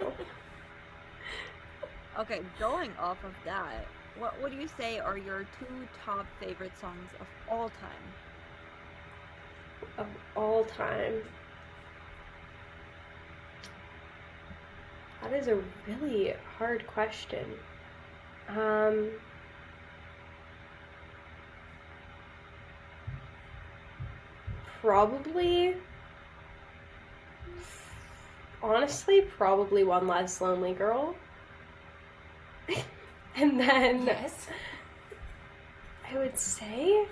Okay, going off of that, what would you say are your two top favorite songs of all time? Of all time. That is a really hard question. Probably, honestly, probably One Less Lonely Girl. And then Yes. I would say,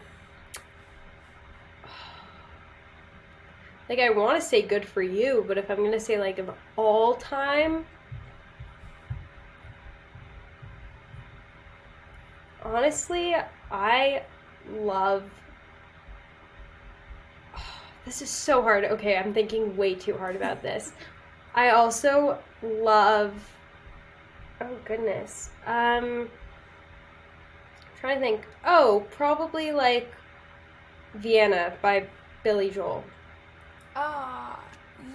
like, I want to say Good For You, but if I'm going to say, like, of all time, honestly, I love, this is so hard. Okay, I'm thinking way too hard about this. I also love, oh goodness, trying to think. Oh, probably like Vienna by Billy Joel. Ah,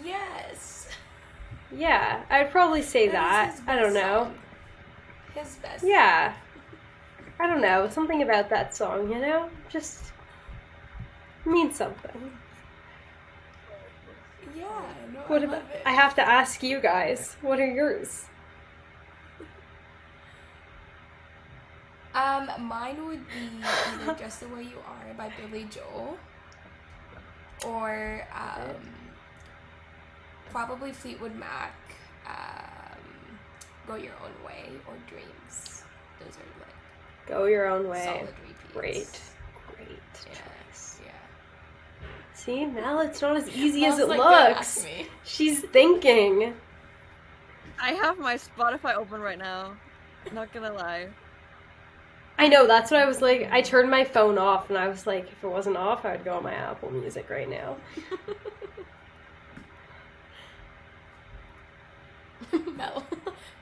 yes. Yeah, I'd probably say That is that. his I don't best know. song. His best. Yeah. I don't know. Something about that song, you know? Just means something. Yeah, no, What I about, love it. I have to ask you guys, what are yours? Mine would be either Just the Way You Are by Billy Joel, or probably Fleetwood Mac, Go Your Own Way, or Dreams. Those are like Go Your Own Way. solid repeats. Great Yeah, choice. yeah. See, Mel, it's not as easy as Mel's it like, "Don't looks. ask me." She's thinking. I have my Spotify open right now. Not gonna lie. I know, that's what I was like. I turned my phone off and I was like, if it wasn't off, I would go on my Apple Music right now.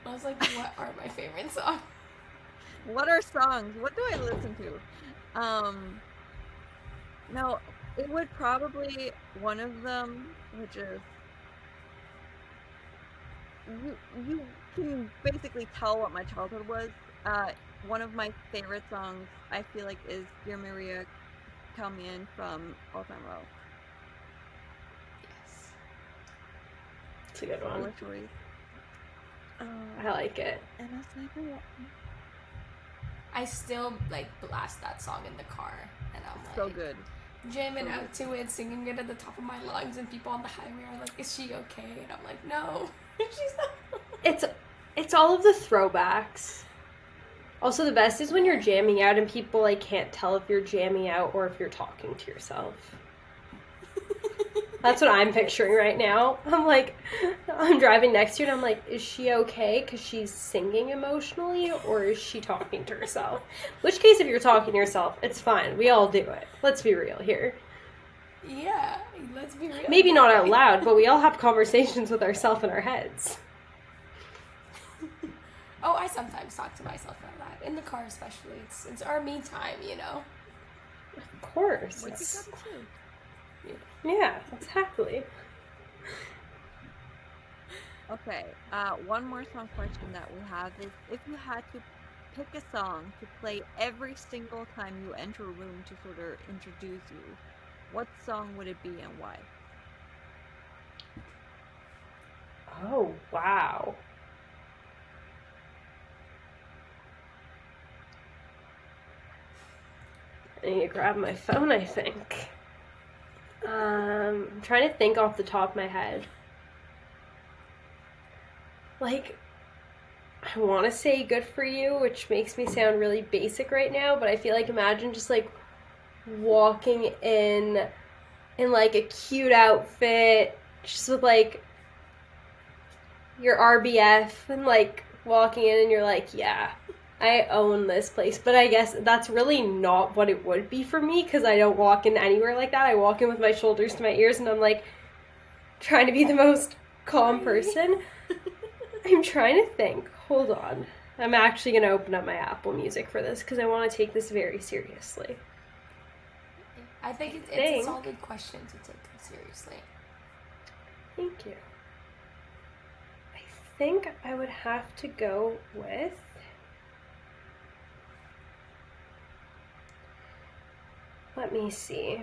Mel's like, what are my favorite songs? What are songs? What do I listen to? No, it would probably one of them, which is you can basically tell what my childhood was. One of my favorite songs I feel like is Dear Maria, Come In from All Time Low. Yes. It's a good one. Solid choice. I like it. And I was like, "Oh, I still like blast that song in the car, and I'm like so good." jamming out to it, singing it at the top of my lungs, and people on the highway are like, "Is she okay?" And I'm like, "No, she's not." It's all of the throwbacks. Also, the best is when you're jamming out and people like can't tell if you're jamming out or if you're talking to yourself. That's what I'm picturing right now. I'm driving next to you and I'm like, is she okay because she's singing emotionally or is she talking to herself? Which case, if you're talking to yourself, it's fine. We all do it. Let's be real here. Yeah, let's be real. Maybe not out loud, but we all have conversations with ourselves in our heads. Oh, I sometimes talk to myself out loud in the car, especially. It's our me time, you know. Of course. What you It's- gotta do? Yeah, exactly. Okay, one more song question that we have is, if you had to pick a song to play every single time you enter a room to sort of introduce you, what song would it be and why? Oh, wow. I need to grab my phone, I think. I'm trying to think off the top of my head. Like, I want to say Good For You, which makes me sound really basic right now, but I feel like imagine just like walking in like a cute outfit, just with like your RBF and like walking in and you're like, yeah, I own this place. But I guess that's really not what it would be for me because I don't walk in anywhere like that. I walk in with my shoulders to my ears and I'm like trying to be the most calm person. I'm trying to think. Hold on. I'm actually going to open up my Apple Music for this because I want to take this very seriously. I think it's think- a solid question to take seriously. Thank you. I think I would have to go with let me see.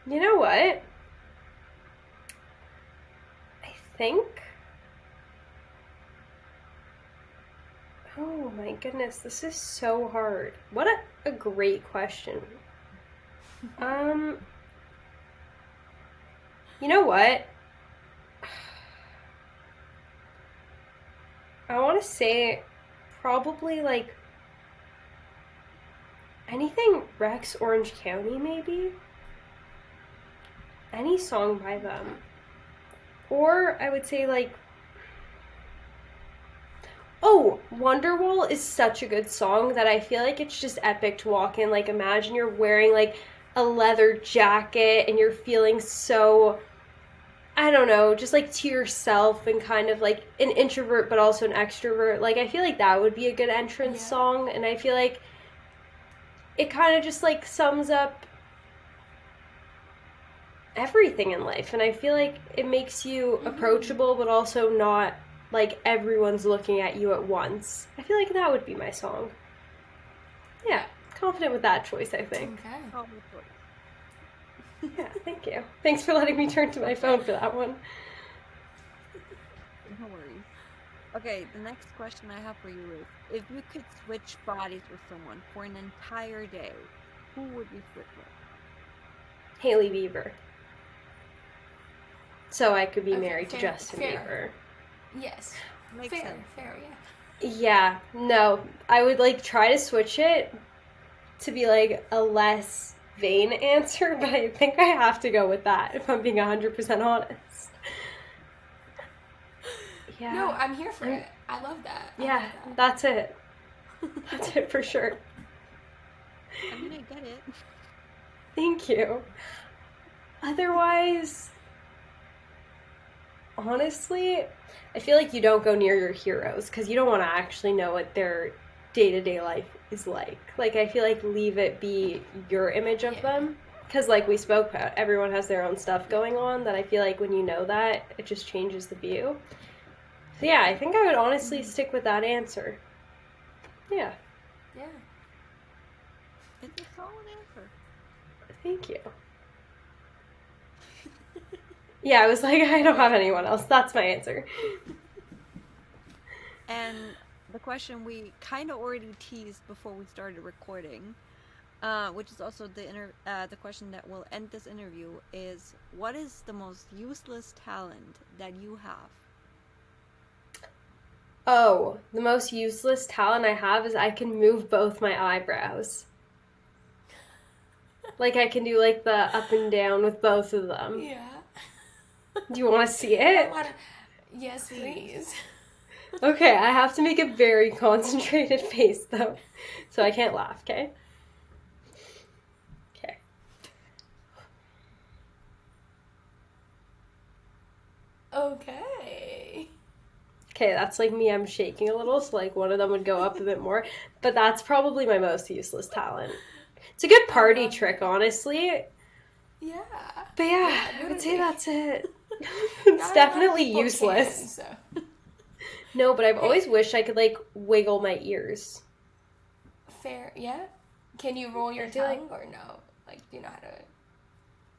You know what? I think. Oh my goodness, this is so hard. What a great question. You know what? I want to say probably like anything Rex Orange County, maybe? Any song by them. Or I would say like oh, Wonderwall is such a good song that I feel like it's just epic to walk in. Like imagine you're wearing like a leather jacket and you're feeling so I don't know, just like to yourself and kind of like an introvert but also an extrovert. Like I feel like that would be a good entrance song and I feel like it kind of just like sums up everything in life and I feel like it makes you approachable but also not like everyone's looking at you at once. I feel like that would be my song. Yeah, confident with that choice, I think. Okay. Solid choice. Yeah, thank you. Thanks for letting me turn to my phone for that one. No worries. Okay, the next question I have for you is, if you could switch bodies with someone for an entire day, who would you switch with? Hailey Bieber. So I could be Okay, married to fair, Justin fair. Bieber. Yes. Makes fair, sense. fair, yeah. Yeah, no, I would like try to switch it to be like a less vain answer, but I think I have to go with that if I'm being 100% honest. Yeah. No, I'm here for it. I love that. I Yeah, love that. that's it. That's it for sure. I mean, I get it. Thank you. Otherwise, honestly, I feel like you don't go near your heroes because you don't want to actually know what their day-to-day life is like. Like, I feel like leave it be your image of them. Because, like we spoke about, everyone has their own stuff going on that I feel like when you know that, it just changes the view. So, yeah, I think I would honestly stick with that answer. Yeah, Yeah. It's a solid answer. thank you. Yeah, I was like, I don't have anyone else. That's my answer. And the question we kind of already teased before we started recording, which is also the question that will end this interview, is what is the most useless talent that you have? Oh, the most useless talent I have is I can move both my eyebrows. Like I can do like the up and down with both of them. Yeah. Do you want to see I it? wanna... Yes, please. Okay, I have to make a very concentrated face though, so I can't laugh, okay? Okay. Okay. Okay, that's like me, I'm shaking a little, so like one of them would go up a bit more, but that's probably my most useless talent. It's a good party trick, honestly. Yeah. But yeah, I would say literally. that's it. Not It's a lot of definitely people useless. can, so. No, but I've always wished I could like wiggle my ears. Fair, yeah. Can you roll your I feel tongue or no? Like, do you know how to?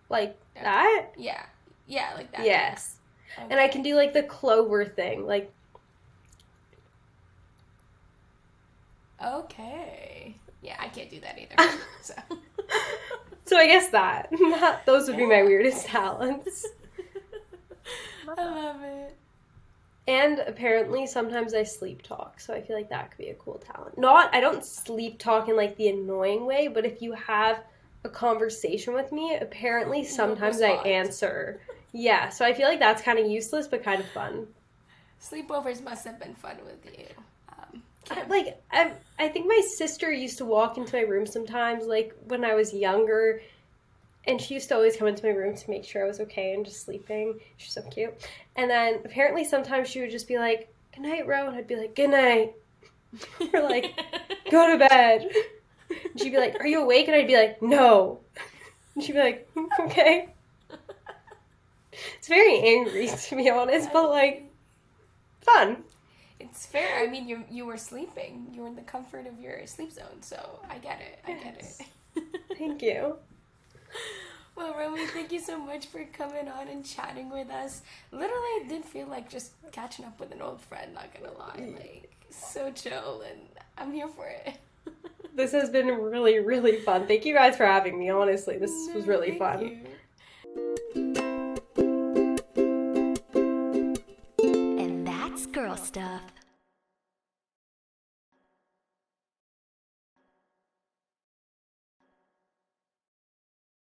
Like that? Yeah, yeah, like that. Yes. Okay. And I can do like the clover thing, like Okay. Yeah, I can't do that either. So. so I guess that. Those would be my Yeah. weirdest talents. I love it. And apparently sometimes I sleep talk, so I feel like that could be a cool talent. I don't sleep talk in like the annoying way, but if you have a conversation with me, apparently sometimes I respond. answer. Yeah, so I feel like that's kind of useless but kind of fun. Sleepovers must have been fun with you. Kim. I think my sister used to walk into my room sometimes, like when I was younger, and she used to always come into my room to make sure I was okay and just sleeping. She's so cute. And then apparently sometimes she would just be like, "Good night, Ro," and I'd be like, "Good night." Or like, "Go to bed." And she'd be like, "Are you awake?" And I'd be like, "No." And she'd be like, "Okay." It's very angry, to be honest, but like, fun. It's fair. I mean, you were sleeping. You were in the comfort of your sleep zone, so I get it. I get Yes. it. Thank you. Well, Romy, thank you so much for coming on and chatting with us. Literally, it did feel like just catching up with an old friend, not gonna lie. Like, so chill, and I'm here for it. This has been really, really fun. Thank you guys for having me, honestly. This was really Thank fun. you. And that's girl stuff.